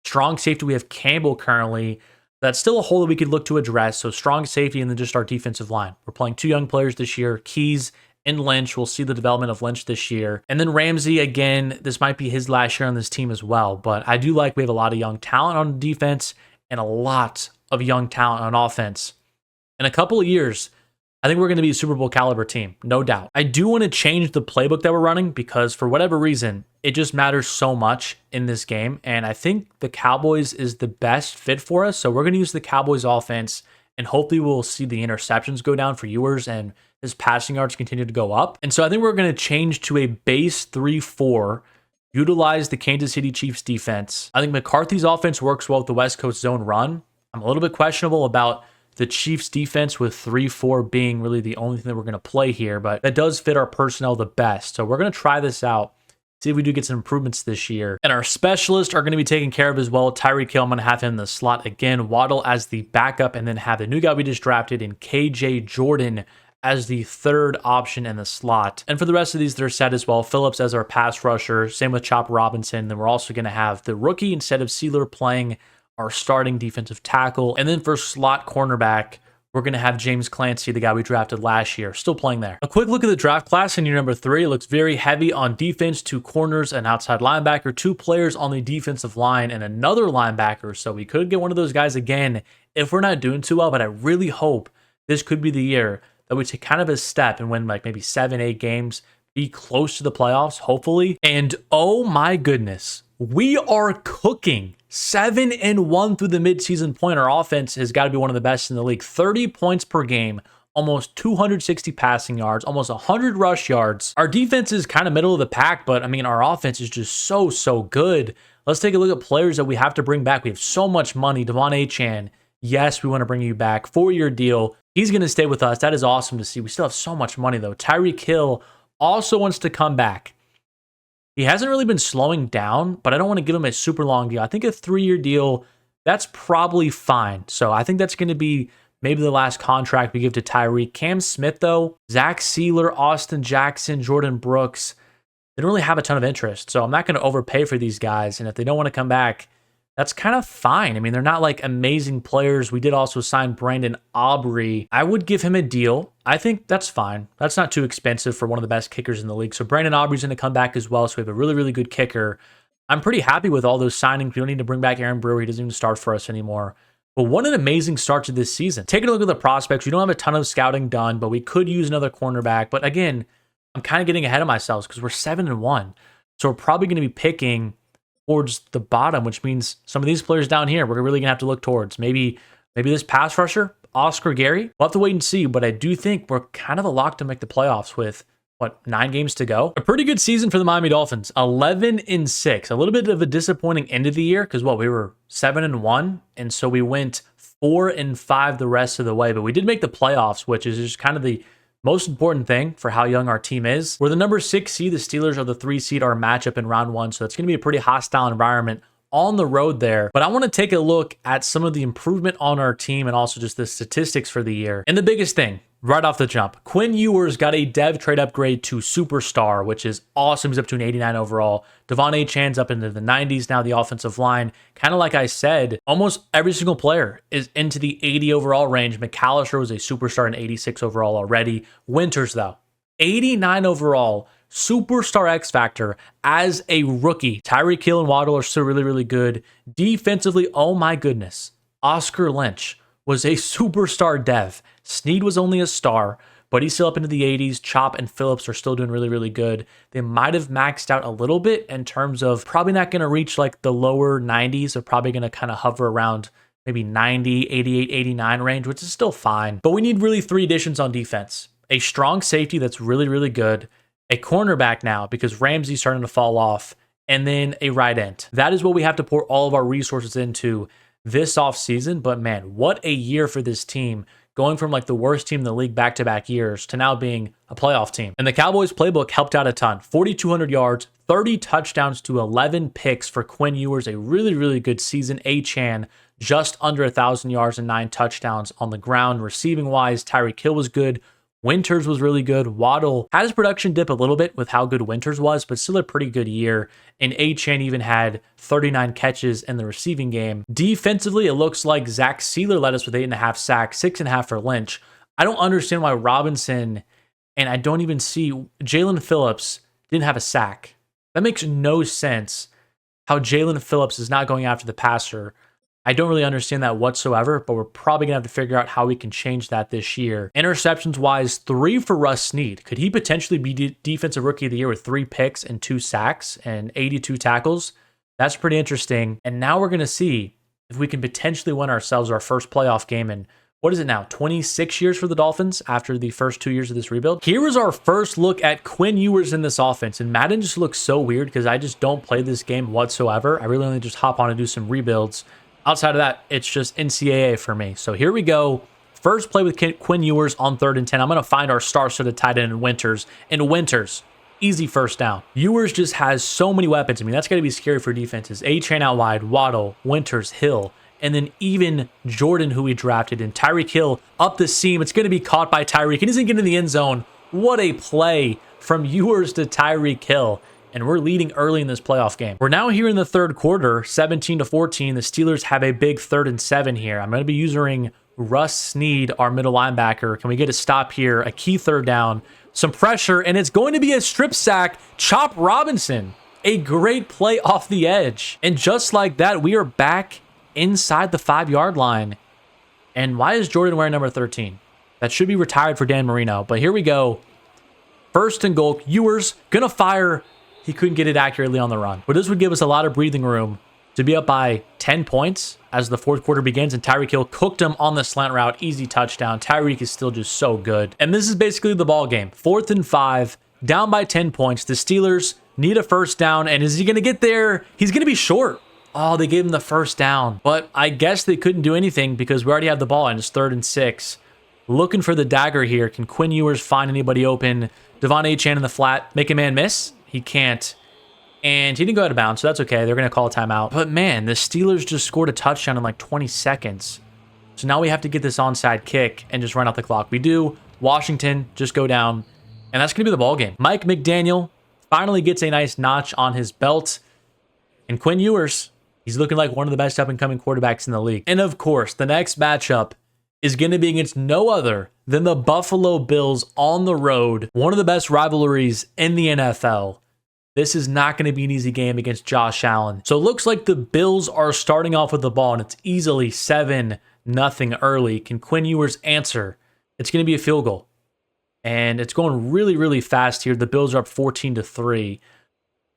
Strong safety, we have Campbell currently. That's still a hole that we could look to address. So strong safety and then just our defensive line. We're playing 2 young players this year, Keys and Lynch. We'll see the development of Lynch this year. And then Ramsey, again, this might be his last year on this team as well. But I do like we have a lot of young talent on defense and a lot of young talent on offense. In a couple of years, I think we're going to be a Super Bowl caliber team, no doubt. I do want to change the playbook that we're running because for whatever reason, it just matters so much in this game. And I think the Cowboys is the best fit for us. So we're going to use the Cowboys offense and hopefully we'll see the interceptions go down for Ewers and his passing yards continue to go up. And so I think we're going to change to a base 3-4, utilize the Kansas City Chiefs defense. I think McCarthy's offense works well with the West Coast zone run. I'm a little bit questionable about the Chiefs defense with 3-4 being really the only thing that we're going to play here, but that does fit our personnel the best. So we're going to try this out, see if we do get some improvements this year. And our specialists are going to be taken care of as well. Tyreek Hill, I'm going to have him in the slot again. Waddle as the backup, and then have the new guy we just drafted in KJ Jordan as the third option in the slot. And for the rest of these, they're set as well. Phillips as our pass rusher. Same with Chop Robinson. Then we're also going to have the rookie instead of Sealer playing our starting defensive tackle. And then for slot cornerback, we're going to have James Clancy, the guy we drafted last year, still playing there. A quick look at the draft class in year number 3. It looks very heavy on defense, 2 corners, an outside linebacker, 2 players on the defensive line, and another linebacker. So we could get one of those guys again if we're not doing too well, but I really hope this could be the year that we take kind of a step and win like maybe 7-8 games, be close to the playoffs, hopefully. And oh my goodness, we are cooking. 7-1 through the midseason point. Our offense has got to be one of the best in the league. 30 points per game, almost 260 passing yards, almost 100 rush yards. Our defense is kind of middle of the pack, but I mean, our offense is just so good. Let's take a look at players that we have to bring back. We have so much money. Devon Achane, yes, we want to bring you back. 4-year deal. He's going to stay with us. That is awesome to see. We still have so much money, though. Tyreek Hill also wants to come back. He hasn't really been slowing down, but I don't want to give him a super long deal. I think a 3-year deal, that's probably fine. So I think that's going to be maybe the last contract we give to Tyreek. Cam Smith, though, Zach Sealer, Austin Jackson, Jordan Brooks, they don't really have a ton of interest. So I'm not going to overpay for these guys. And if they don't want to come back, that's kind of fine. I mean, they're not like amazing players. We did also sign Brandon Aubrey. I would give him a deal. I think that's fine. That's not too expensive for one of the best kickers in the league. So Brandon Aubrey's going to come back as well. So we have a really good kicker. I'm pretty happy with all those signings. We don't need to bring back Aaron Brewer. He doesn't even start for us anymore. But what an amazing start to this season. Taking a look at the prospects, we don't have a ton of scouting done, but we could use another cornerback. But again, I'm kind of getting ahead of myself because we're 7-1. So we're probably going to be picking towards the bottom, which means some of these players down here, we're really going to have to look towards. Maybe this pass rusher, Oscar Gary. We'll have to wait and see, but I do think we're kind of a lock to make the playoffs with, 9 games to go? A pretty good season for the Miami Dolphins. 11-6. A little bit of a disappointing end of the year because, we were 7-1, and so we went 4-5 the rest of the way, but we did make the playoffs, which is just kind of the most important thing for how young our team is. We're the number 6 seed. The Steelers are the 3 seed, our matchup in round 1. So it's going to be a pretty hostile environment on the road there. But I want to take a look at some of the improvement on our team and also just the statistics for the year. And the biggest thing, right off the jump, Quinn Ewers got a dev trade upgrade to superstar, which is awesome. He's up to an 89 overall. Devon Achane's up into the 90s now, the offensive line. Kind of like I said, almost every single player is into the 80 overall range. McAllister was a superstar in 86 overall already. Winters, though, 89 overall, superstar X Factor as a rookie. Tyreek Hill and Waddle are still really good. Defensively, oh my goodness, Oscar Lynch was a superstar dev. Snead was only a star, but he's still up into the 80s. Chop and Phillips are still doing really good. They might have maxed out a little bit in terms of probably not going to reach like the lower 90s. They're probably going to kind of hover around maybe 90, 88, 89 range, which is still fine. But we need really 3 additions on defense. A strong safety that's really good. A cornerback now because Ramsey's starting to fall off. And then a right end. That is what we have to pour all of our resources into this offseason. But man, what a year for this team. Going from like the worst team in the league back-to-back years to now being a playoff team. And the Cowboys playbook helped out a ton. 4,200 yards, 30 touchdowns to 11 picks for Quinn Ewers. A really good season. Achane just under 1,000 yards and 9 touchdowns on the ground. Receiving-wise, Tyreek Hill was good. Winters was really good. Waddle had his production dip a little bit with how good Winters was, but still a pretty good year. And Achane even had 39 catches in the receiving game. Defensively, it looks like Zach Sealer led us with 8.5 sacks, 6.5 for Lynch. I don't understand why Robinson, and I don't even see Jalen Phillips didn't have a sack. That makes no sense how Jalen Phillips is not going after the passer. I don't really understand that whatsoever, but we're probably going to have to figure out how we can change that this year. Interceptions-wise, 3 for Russ Snead. Could he potentially be Defensive Rookie of the Year with 3 picks and 2 sacks and 82 tackles? That's pretty interesting. And now we're going to see if we can potentially win ourselves our first playoff game in, what is it now, 26 years for the Dolphins after the first 2 years of this rebuild? Here is our first look at Quinn Ewers in this offense. And Madden just looks so weird because I just don't play this game whatsoever. I really only just hop on and do some rebuilds. Outside of that, it's just NCAA for me. So here we go. First play with Quinn Ewers on 3rd and 10. I'm going to find our star-studded tight end in Winters. Easy first down. Ewers just has so many weapons. I mean, that's got to be scary for defenses. A-Chain out wide, Waddle, Winters, Hill, and then even Jordan, who we drafted, and Tyreek Hill up the seam. It's going to be caught by Tyreek. He doesn't get in the end zone. What a play from Ewers to Tyreek Hill. And we're leading early in this playoff game. We're now here in the 3rd quarter, 17-14. The Steelers have a big 3rd and 7 here. I'm going to be using Russ Snead, our middle linebacker. Can we get a stop here? A key 3rd down, some pressure, and it's going to be a strip sack. Chop Robinson, a great play off the edge. And just like that, we are back inside the 5-yard line. And why is Jordan wearing number 13? That should be retired for Dan Marino. But here we go. 1st and goal. Ewers gonna fire. He couldn't get it accurately on the run. But this would give us a lot of breathing room to be up by 10 points as the 4th quarter begins, and Tyreek Hill cooked him on the slant route. Easy touchdown. Tyreek is still just so good. And this is basically the ball game. 4th and 5, down by 10 points. The Steelers need a 1st down, and is he going to get there? He's going to be short. Oh, they gave him the 1st down. But I guess they couldn't do anything because we already have the ball, and it's 3rd and 6. Looking for the dagger here. Can Quinn Ewers find anybody open? Devon A-Chan in the flat. Make a man miss? He can't. And he didn't go out of bounds, so that's okay. They're going to call a timeout. But man, the Steelers just scored a touchdown in like 20 seconds. So now we have to get this onside kick and just run out the clock. We do. Washington just go down. And that's going to be the ball game. Mike McDaniel finally gets a nice notch on his belt. And Quinn Ewers, he's looking like one of the best up-and-coming quarterbacks in the league. And of course, the next matchup is going to be against no other than the Buffalo Bills on the road. One of the best rivalries in the NFL. This is not going to be an easy game against Josh Allen. So it looks like the Bills are starting off with the ball, and it's easily 7-0 early. Can Quinn Ewers answer? It's going to be a field goal. And it's going really, really fast here. The Bills are up 14-3.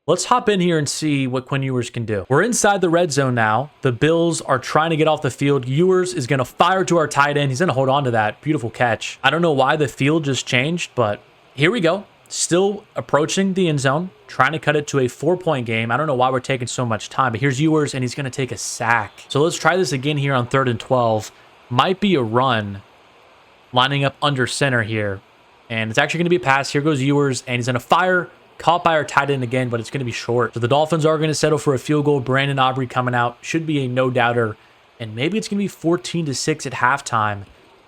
Let's hop in here and see what Quinn Ewers can do. We're inside the red zone now. The Bills are trying to get off the field. Ewers is going to fire to our tight end. He's going to hold on to that. Beautiful catch. I don't know why the field just changed, but here we go. Still approaching the end zone, trying to cut it to a 4-point game. I don't know why we're taking so much time, but here's Ewers, and he's going to take a sack. So let's try this again here on 3rd and 12. Might be a run, lining up under center here. And it's actually going to be a pass. Here goes Ewers, and he's going to fire. Caught by our tight end again, but it's going to be short. So the Dolphins are going to settle for a field goal. Brandon Aubrey coming out. Should be a no-doubter. And maybe it's going to be 14-6 at halftime.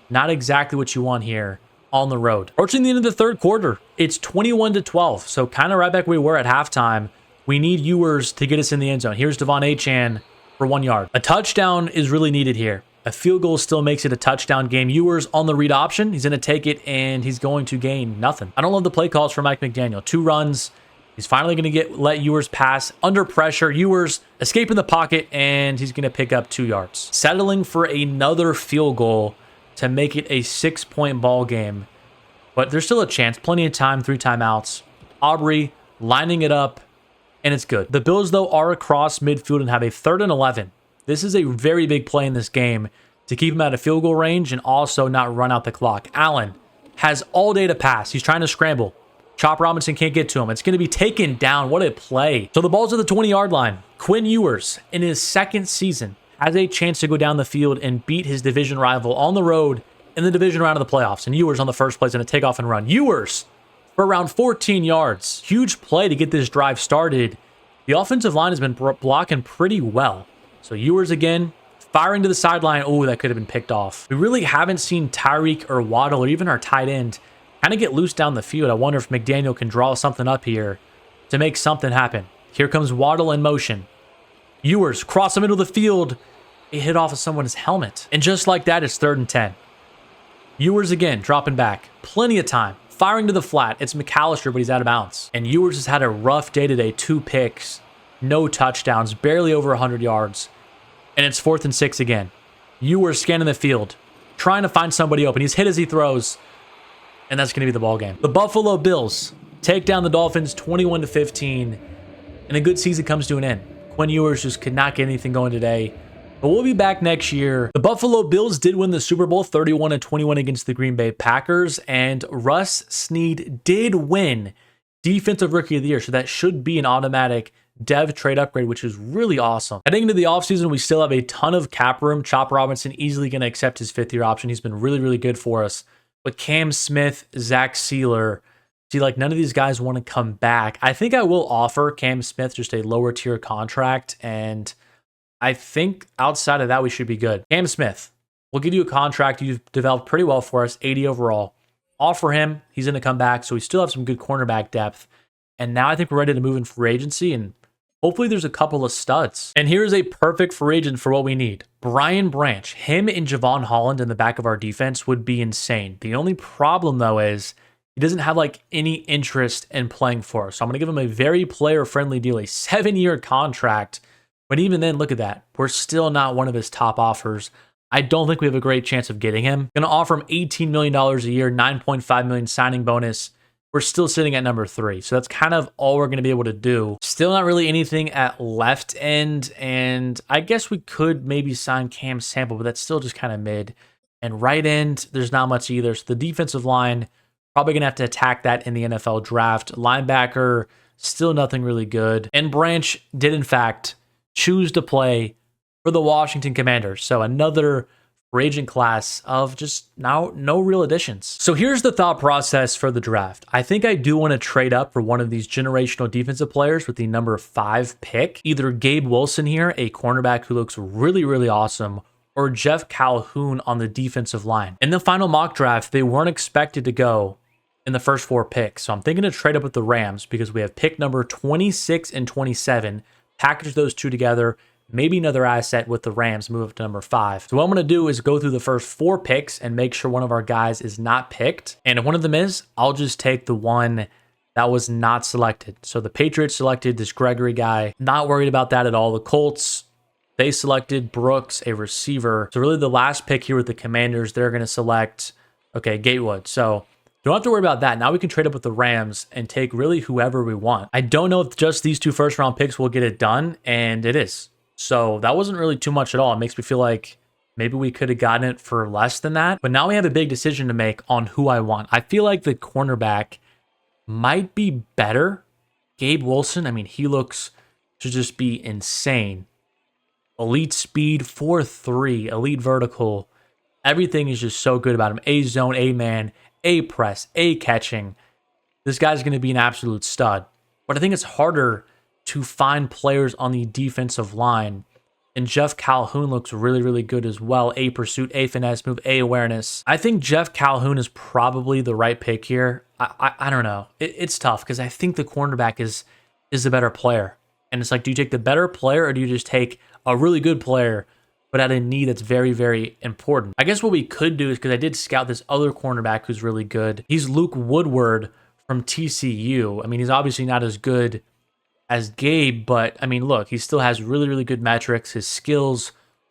Not exactly what you want here on the road. Approaching the end of the 3rd quarter, it's 21-12. So kind of right back where we were at halftime. We need Ewers to get us in the end zone. Here's Devon A-Chan for 1 yard. A touchdown is really needed here. A field goal still makes it a touchdown game. Ewers on the read option. He's going to take it, and he's going to gain nothing. I don't love the play calls for Mike McDaniel. 2 runs. He's finally going to let Ewers pass under pressure. Ewers escaping the pocket, and he's going to pick up 2 yards. Settling for another field goal to make it a 6-point ball game. But there's still a chance. Plenty of time. 3 timeouts. Aubrey lining it up, and it's good. The Bills, though, are across midfield and have a 3rd and 11. This is a very big play in this game to keep him out of field goal range and also not run out the clock. Allen has all day to pass. He's trying to scramble. Chop Robinson can't get to him. It's going to be taken down. What a play. So the ball's at the 20-yard line. Quinn Ewers, in his 2nd season, has a chance to go down the field and beat his division rival on the road in the division round of the playoffs. And Ewers on the first play is going to take off and run. Ewers for around 14 yards. Huge play to get this drive started. The offensive line has been blocking pretty well. So Ewers again, firing to the sideline. Oh, that could have been picked off. We really haven't seen Tyreek or Waddle or even our tight end kind of get loose down the field. I wonder if McDaniel can draw something up here to make something happen. Here comes Waddle in motion. Ewers cross the middle of the field. It hit off of someone's helmet. And just like that, it's 3rd and 10. Ewers again, dropping back. Plenty of time. Firing to the flat. It's McAllister, but he's out of bounds. And Ewers has had a rough day today. 2 picks. No touchdowns, barely over 100 yards. and it's 4th and 6 again. You were scanning the field, trying to find somebody open. He's hit as he throws, and that's going to be the ball game. The Buffalo Bills take down the Dolphins 21-15, and a good season comes to an end. Quinn Ewers just could not get anything going today, but we'll be back next year. The Buffalo Bills did win the Super Bowl 31-21 against the Green Bay Packers, and Russ Snead did win Defensive Rookie of the Year, so that should be an automatic dev trade upgrade, which is really awesome. Heading into the offseason, we still have a ton of cap room. Chop Robinson easily going to accept his 5th-year option. He's been really, really good for us. But Cam Smith, Zach Sealer, see, like, none of these guys want to come back. I think I will offer Cam Smith just a lower tier contract, and I think outside of that, we should be good. Cam Smith, we'll give you a contract you've developed pretty well for us, 80 overall. Offer him. He's going to come back, so we still have some good cornerback depth. And now I think we're ready to move in free agency, and hopefully there's a couple of studs. And here's a perfect free agent for what we need. Brian Branch. Him and Javon Holland in the back of our defense would be insane. The only problem, though, is he doesn't have like any interest in playing for us. So I'm going to give him a very player-friendly deal, a 7-year contract. But even then, look at that. We're still not one of his top offers. I don't think we have a great chance of getting him. Going to offer him $18 million a year, $9.5 million signing bonus. We're still sitting at number 3. So that's kind of all we're going to be able to do. Still not really anything at left end. And I guess we could maybe sign Cam Sample, but that's still just kind of mid. And right end, there's not much either. So the defensive line, probably going to have to attack that in the NFL draft. Linebacker, still nothing really good. And Branch did, in fact, choose to play for the Washington Commanders. So another free agent class of just now no real additions. So here's the thought process for the draft. I think I do want to trade up for one of these generational defensive players with the number 5 pick. Either Gabe Wilson here, a cornerback who looks really, really awesome, or Jeff Calhoun on the defensive line. In the final mock draft, they weren't expected to go in the first 4 picks. So I'm thinking to trade up with the Rams because we have pick number 26 and 27, package those two together, maybe another asset with the Rams, move up to number 5. So what I'm going to do is go through the first 4 picks and make sure one of our guys is not picked. And if one of them is, I'll just take the one that was not selected. So the Patriots selected this Gregory guy. Not worried about that at all. The Colts, they selected Brooks, a receiver. So really the last pick here with the Commanders, they're going to select, okay, Gatewood. So don't have to worry about that. Now we can trade up with the Rams and take really whoever we want. I don't know if just these 2 first-round picks will get it done, and it is. So that wasn't really too much at all. It makes me feel like maybe we could have gotten it for less than that. But now we have a big decision to make on who I want. I feel like the cornerback might be better. Gabe Wilson, I mean, he looks to just be insane. Elite speed, 4.3, elite vertical. Everything is just so good about him. A zone, A man, A press, A catching. This guy's going to be an absolute stud. But I think it's harder to find players on the defensive line. And Jeff Calhoun looks really, really good as well. A pursuit, A finesse move, A awareness. I think Jeff Calhoun is probably the right pick here. I don't know. It's tough because I think the cornerback is the better player. And it's like, do you take the better player or do you just take a really good player but at a need that's very, very important? I guess what we could do is, because I did scout this other cornerback who's really good. He's Luke Woodward from TCU. I mean, he's obviously not as good as Gabe, but I mean, look, he still has really, really good metrics. His skills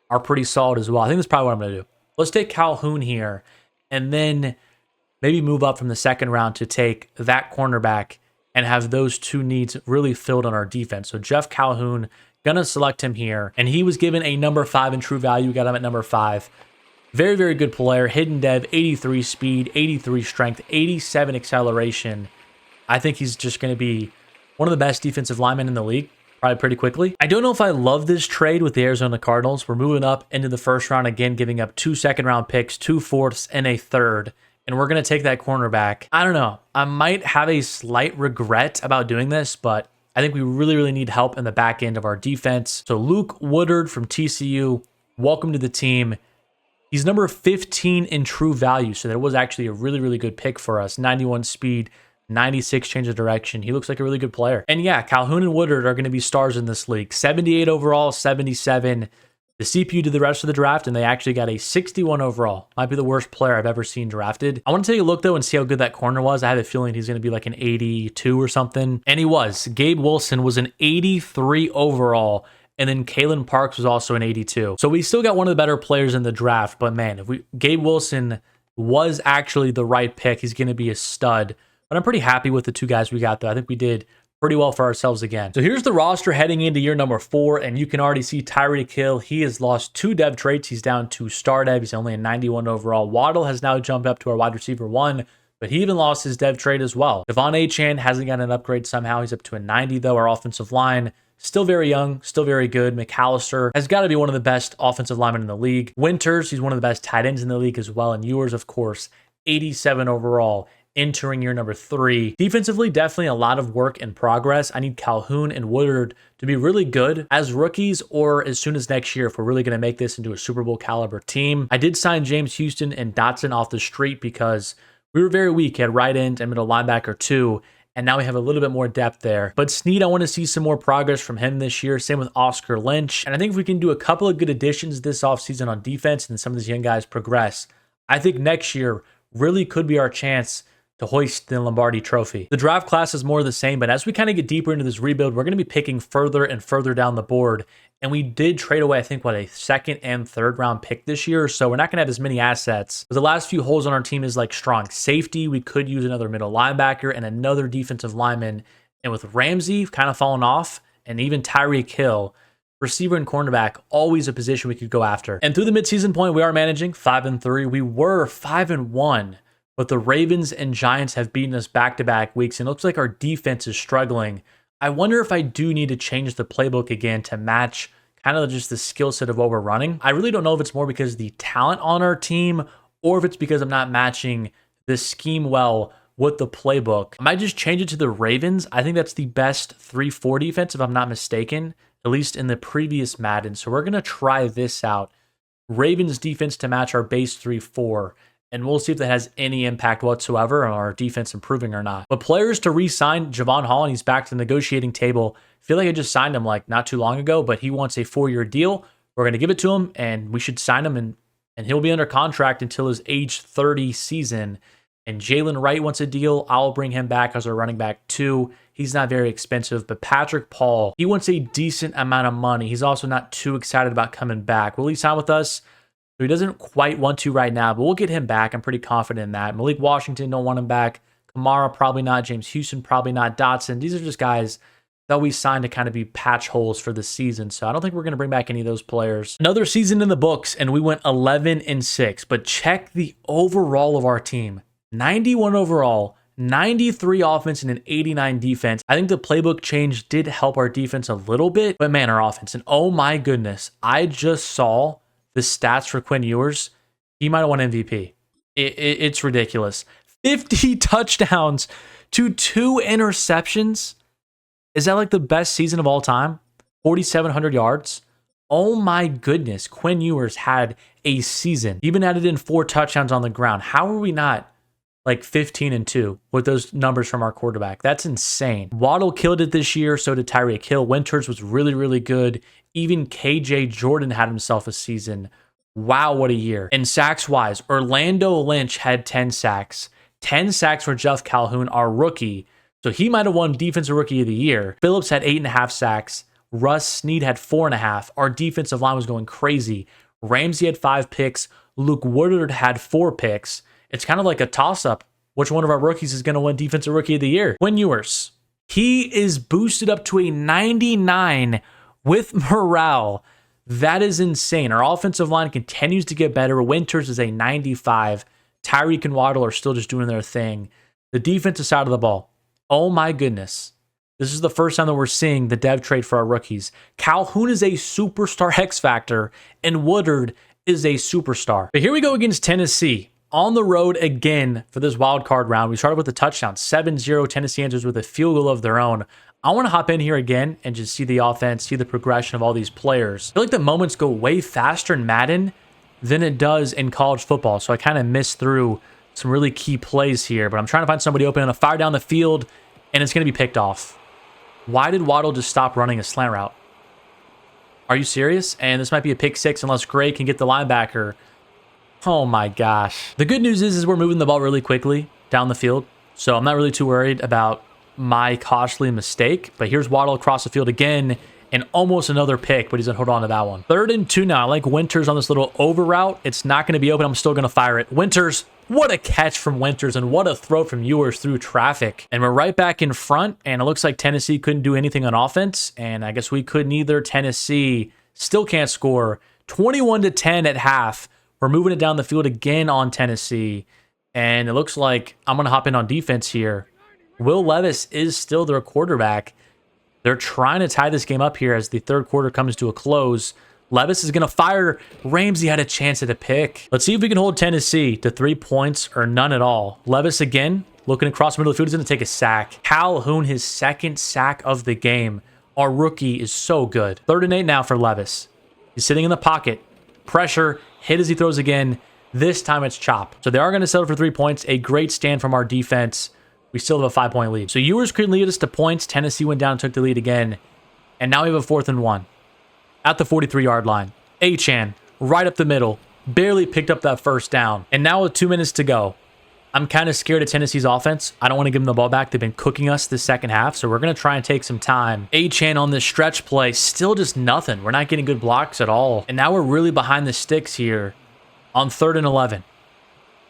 are pretty solid as well. I think that's probably what I'm going to do. Let's take Calhoun here and then maybe move up from the 2nd round to take that cornerback and have those 2 needs really filled on our defense. So Jeff Calhoun, gonna select him here. And he was given a number 5 in true value. We got him at number 5. Very, very good player. Hidden dev, 83 speed, 83 strength, 87 acceleration. I think he's just going to be one of the best defensive linemen in the league, probably pretty quickly. I don't know if I love this trade with the Arizona Cardinals. We're moving up into the 1st round again, giving up 2 second-round picks, 2 fourths, and a 3rd. And we're going to take that cornerback. I don't know. I might have a slight regret about doing this, but I think we really, really need help in the back end of our defense. So Luke Woodard from TCU, welcome to the team. He's number 15 in true value, so that was actually a really, really good pick for us. 91 speed, 96 change of direction. He looks like a really good player. And yeah, Calhoun and Woodard are going to be stars in this league. 78 overall, 77. The CPU did the rest of the draft, and they actually got a 61 overall. Might be the worst player I've ever seen drafted. I want to take a look, though, and see how good that corner was. I have a feeling he's going to be like an 82 or something. And he was. Gabe Wilson was an 83 overall, And then Kalen Parks was also an 82. So we still got one of the better players in the draft. But man, Gabe Wilson was actually the right pick. He's going to be a stud. But I'm pretty happy with the two guys we got, though. I think we did pretty well for ourselves again. So here's the roster heading into year number 4, and you can already see Tyreek Hill. He has lost 2 dev traits. He's down to star dev. He's only a 91 overall. Waddle has now jumped up to our wide receiver 1, but he even lost his dev trait as well. Devon Achane hasn't gotten an upgrade somehow. He's up to a 90, though. Our offensive line, still very young, still very good. McAllister has got to be one of the best offensive linemen in the league. Winters, he's one of the best tight ends in the league as well. And Ewers, of course, 87 overall. Entering year number 3. Defensively, definitely a lot of work in progress. I need Calhoun and Woodard to be really good as rookies or as soon as next year if we're really going to make this into a Super Bowl caliber team. I did sign James Houston and Dotson off the street because we were very weak at right end and middle linebacker too, and now we have a little bit more depth there. But Snead, I want to see some more progress from him this year. Same with Oscar Lynch. And I think if we can do a couple of good additions this offseason on defense and some of these young guys progress, I think next year really could be our chance to hoist the Lombardi Trophy. The draft class is more of the same, but as we kind of get deeper into this rebuild, we're going to be picking further and further down the board. And we did trade away, I think, a second and third round pick this year. So we're not going to have as many assets. But the last few holes on our team is like strong safety. We could use another middle linebacker and another defensive lineman. And with Ramsey kind of falling off, and even Tyreek Hill, receiver and cornerback, always a position we could go after. And through the midseason point, we are managing 5-3. We were 5-1. But the Ravens and Giants have beaten us back-to-back weeks, and it looks like our defense is struggling. I wonder if I do need to change the playbook again to match kind of just the skill set of what we're running. I really don't know if it's more because of the talent on our team or if it's because I'm not matching the scheme well with the playbook. I might just change it to the Ravens. I think that's the best 3-4 defense, if I'm not mistaken, at least in the previous Madden. So we're going to try this out. Ravens defense to match our base 3-4. And we'll see if that has any impact whatsoever on our defense improving or not. But players to re-sign, Javon Holland, he's back to the negotiating table. I feel like I just signed him like not too long ago, but he wants a 4-year deal. We're going to give it to him, and we should sign him, and he'll be under contract until his age 30 season. And Jalen Wright wants a deal. I'll bring him back as our running back too. He's not very expensive, but Patrick Paul, he wants a decent amount of money. He's also not too excited about coming back. Will he sign with us? So he doesn't quite want to right now, but we'll get him back. I'm pretty confident in that. Malik Washington, don't want him back. Kamara, probably not. James Houston, probably not. Dotson. These are just guys that we signed to kind of be patch holes for the season. So I don't think we're going to bring back any of those players. Another season in the books, and we went 11-6. But check the overall of our team. 91 overall, 93 offense, and an 89 defense. I think the playbook change did help our defense a little bit, but man, our offense. And oh my goodness, I just saw the stats for Quinn Ewers. He might have won MVP. It's ridiculous. 50 touchdowns to 2 interceptions. Is that like the best season of all time? 4,700 yards. Oh my goodness. Quinn Ewers had a season. Even added in 4 touchdowns on the ground. How are we not like 15-2 with those numbers from our quarterback? That's insane. Waddle killed it this year. So did Tyreek Hill. Winters was really, really good. Even KJ Jordan had himself a season. Wow, what a year. And sacks-wise, Orlando Lynch had 10 sacks. 10 sacks for Jeff Calhoun, our rookie. So he might have won Defensive Rookie of the Year. Phillips had 8.5 sacks. Russ Snead had 4.5. Our defensive line was going crazy. Ramsey had 5 picks. Luke Woodard had 4 picks. It's kind of like a toss-up. Which one of our rookies is going to win Defensive Rookie of the Year? Quinn Ewers. He is boosted up to a 99 with morale. That is insane. Our offensive line continues to get better. Winters is a 95. Tyreek and Waddle are still just doing their thing. The defensive side of the ball. Oh my goodness. This is the first time that we're seeing the dev trade for our rookies. Calhoun is a superstar X factor, and Woodard is a superstar. But here we go against Tennessee. On the road again for this wild card round. We started with a touchdown. 7-0. Tennessee answers with a field goal of their own. I want to hop in here again and just see the offense, see the progression of all these players. I feel like the moments go way faster in Madden than it does in college football. So I kind of missed through some really key plays here. But I'm trying to find somebody open and a fire down the field, and it's going to be picked off. Why did Waddle just stop running a slant route? Are you serious? And this might be a pick 6 unless Gray can get the linebacker. Oh my gosh. The good news is we're moving the ball really quickly down the field. So I'm not really too worried about my costly mistake. But here's Waddle across the field again. and almost another pick, but he's going to hold on to that one. 3rd and 2 now. I like Winters on this little over route. It's not going to be open. I'm still going to fire it. Winters, what a catch from Winters, and what a throw from Ewers through traffic. And we're right back in front, and it looks like Tennessee couldn't do anything on offense, and I guess we couldn't either. Tennessee still can't score. 21-10 at half. We're moving it down the field again on Tennessee, and it looks like I'm going to hop in on defense here. Will Levis is still their quarterback. They're trying to tie this game up here as the 3rd quarter comes to a close. Levis is going to fire. Ramsey had a chance at a pick. Let's see if we can hold Tennessee to 3 points or none at all. Levis again, looking across the middle of the field. He's going to take a sack. Calhoun, his 2nd sack of the game. Our rookie is so good. 3rd and 8 now for Levis. He's sitting in the pocket. Pressure. Hit as he throws again. This time it's chop. So they are going to settle for 3 points. A great stand from our defense. We still have a 5-point lead. So Ewers couldn't lead us to points. Tennessee went down and took the lead again. And now we have a 4th and 1. At the 43-yard line. Achane, right up the middle. Barely picked up that 1st down. And now with 2 minutes to go. I'm kind of scared of Tennessee's offense. I don't want to give them the ball back. They've been cooking us this 2nd half, so we're going to try and take some time. Achane on this stretch play, still just nothing. We're not getting good blocks at all. And now we're really behind the sticks here on 3rd and 11.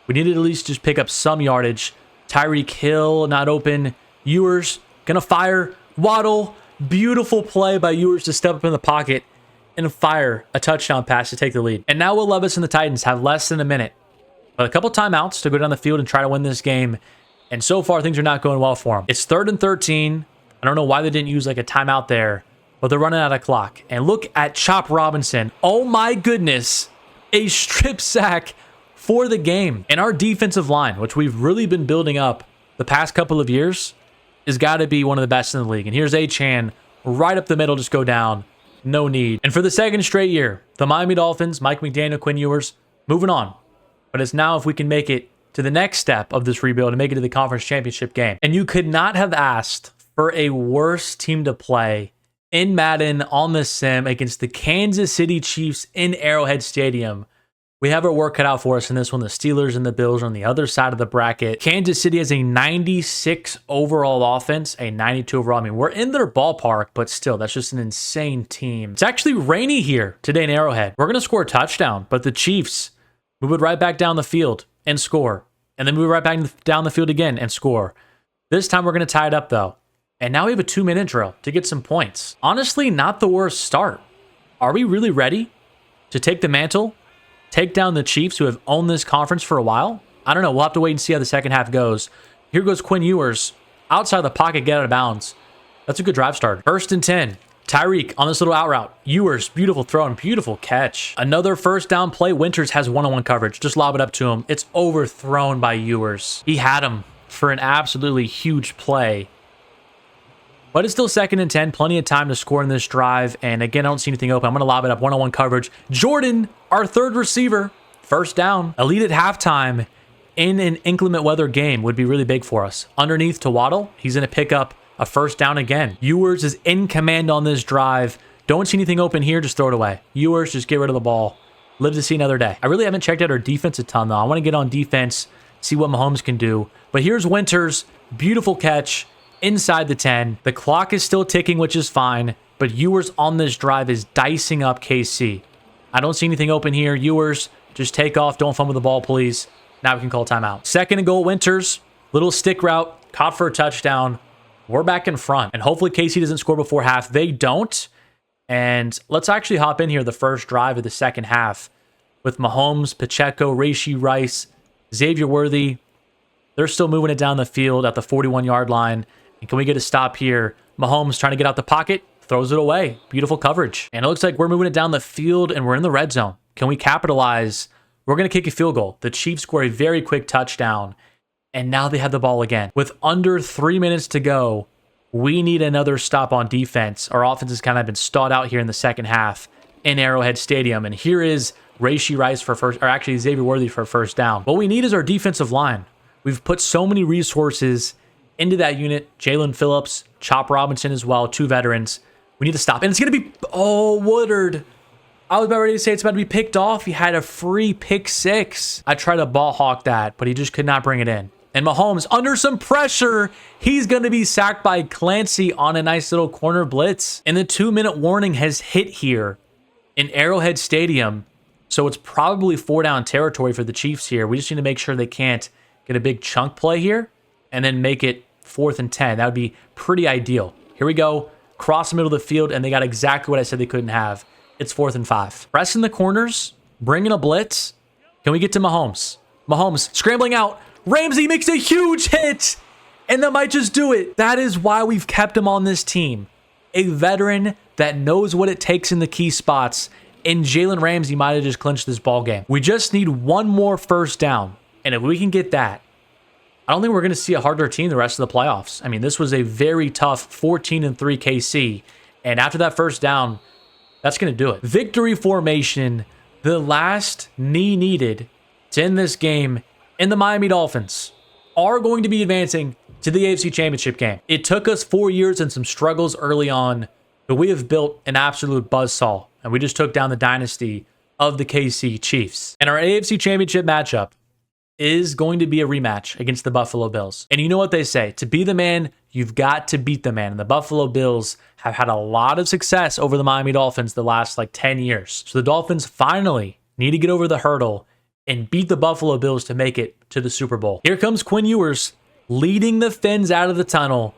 We need to at least just pick up some yardage. Tyreek Hill not open. Ewers going to fire. Waddle. Beautiful play by Ewers to step up in the pocket and fire a touchdown pass to take the lead. And now Will Levis and the Titans have less than a minute. But a couple timeouts to go down the field and try to win this game. And so far, things are not going well for them. It's 3rd and 13. I don't know why they didn't use like a timeout there, but they're running out of clock. And look at Chop Robinson. Oh my goodness. A strip sack for the game. And our defensive line, which we've really been building up the past couple of years, has got to be one of the best in the league. And here's Achane right up the middle, just go down. No need. And for the 2nd straight year, the Miami Dolphins, Mike McDaniel, Quinn Ewers, moving on. But it's now if we can make it to the next step of this rebuild and make it to the conference championship game. And you could not have asked for a worse team to play in Madden on the sim against the Kansas City Chiefs in Arrowhead Stadium. We have our work cut out for us in this one. The Steelers and the Bills are on the other side of the bracket. Kansas City has a 96 overall offense, a 92 overall. I mean, we're in their ballpark, but still, that's just an insane team. It's actually rainy here today in Arrowhead. We're going to score a touchdown, but the Chiefs move it right back down the field and score. And then move right back down the field again and score. This time we're going to tie it up, though. And now we have a 2-minute drill to get some points. Honestly, not the worst start. Are we really ready to take the mantle? Take down the Chiefs, who have owned this conference for a while? I don't know. We'll have to wait and see how the 2nd half goes. Here goes Quinn Ewers. Outside the pocket, get out of bounds. That's a good drive start. 1st and 10. Tyreek on this little out route. Ewers, beautiful throw and beautiful catch. Another 1st down play. Winters has one-on-one coverage. Just lob it up to him. It's overthrown by Ewers. He had him for an absolutely huge play. But it's still 2nd and 10. Plenty of time to score in this drive. And again, I don't see anything open. I'm going to lob it up. One-on-one coverage. Jordan, our 3rd receiver. 1st down. A lead at halftime in an inclement weather game would be really big for us. Underneath to Waddle. He's going to pick up a 1st down again. Ewers is in command on this drive. Don't see anything open here. Just throw it away. Ewers, just get rid of the ball. Live to see another day. I really haven't checked out our defense a ton, though. I want to get on defense, see what Mahomes can do. But here's Winters. Beautiful catch. Inside the 10. The clock is still ticking, which is fine, but Ewers on this drive is dicing up KC. I don't see anything open here. Ewers, just take off. Don't fumble the ball, please. Now we can call timeout. 2nd and goal, Winters. Little stick route. Caught for a touchdown. We're back in front, and hopefully KC doesn't score before half. They don't. And let's actually hop in here the 1st drive of the 2nd half with Mahomes, Pacheco, Rashee Rice, Xavier Worthy. They're still moving it down the field at the 41-yard line. And can we get a stop here? Mahomes trying to get out the pocket, throws it away. Beautiful coverage. And it looks like we're moving it down the field and we're in the red zone. Can we capitalize? We're going to kick a field goal. The Chiefs score a very quick touchdown. And now they have the ball again. With under 3 minutes to go, we need another stop on defense. Our offense has kind of been stalled out here in the 2nd half in Arrowhead Stadium. And here is Rashee Rice for first, or actually Xavier Worthy for 1st down. What we need is our defensive line. We've put so many resources into that unit. Jalen Phillips, Chop Robinson as well, 2 veterans. We need to stop. And it's going to be... Oh, Woodard. I was about ready to say it's about to be picked off. He had a free pick 6. I tried to ball hawk that, but he just could not bring it in. And Mahomes, under some pressure, he's going to be sacked by Clancy on a nice little corner blitz. And the 2-minute warning has hit here in Arrowhead Stadium. So it's probably 4-down territory for the Chiefs here. We just need to make sure they can't get a big chunk play here and then make it 4th and 10. That would be pretty ideal. Here we go. Cross the middle of the field, and they got exactly what I said they couldn't have. It's 4th and 5. Pressing the corners, bringing a blitz. Can we get to Mahomes? Mahomes scrambling out. Ramsey makes a huge hit, and that might just do it. That is why we've kept him on this team. A veteran that knows what it takes in the key spots, and Jalen Ramsey might have just clinched this ball game. We just need one more first down, and if we can get that, I don't think we're going to see a harder team the rest of the playoffs. I mean, this was a very tough 14-3 KC, and after that first down, that's going to do it. Victory formation, the last knee needed to end this game, and the Miami Dolphins are going to be advancing to the AFC Championship game. It took us 4 years and some struggles early on, but we have built an absolute buzzsaw, and we just took down the dynasty of the KC Chiefs. And our AFC Championship matchup is going to be a rematch against the Buffalo Bills. And you know what they say, to be the man, you've got to beat the man. And the Buffalo Bills have had a lot of success over the Miami Dolphins the last 10 years. So the Dolphins finally need to get over the hurdle and beat the Buffalo Bills to make it to the Super Bowl. Here comes Quinn Ewers leading the Fins out of the tunnel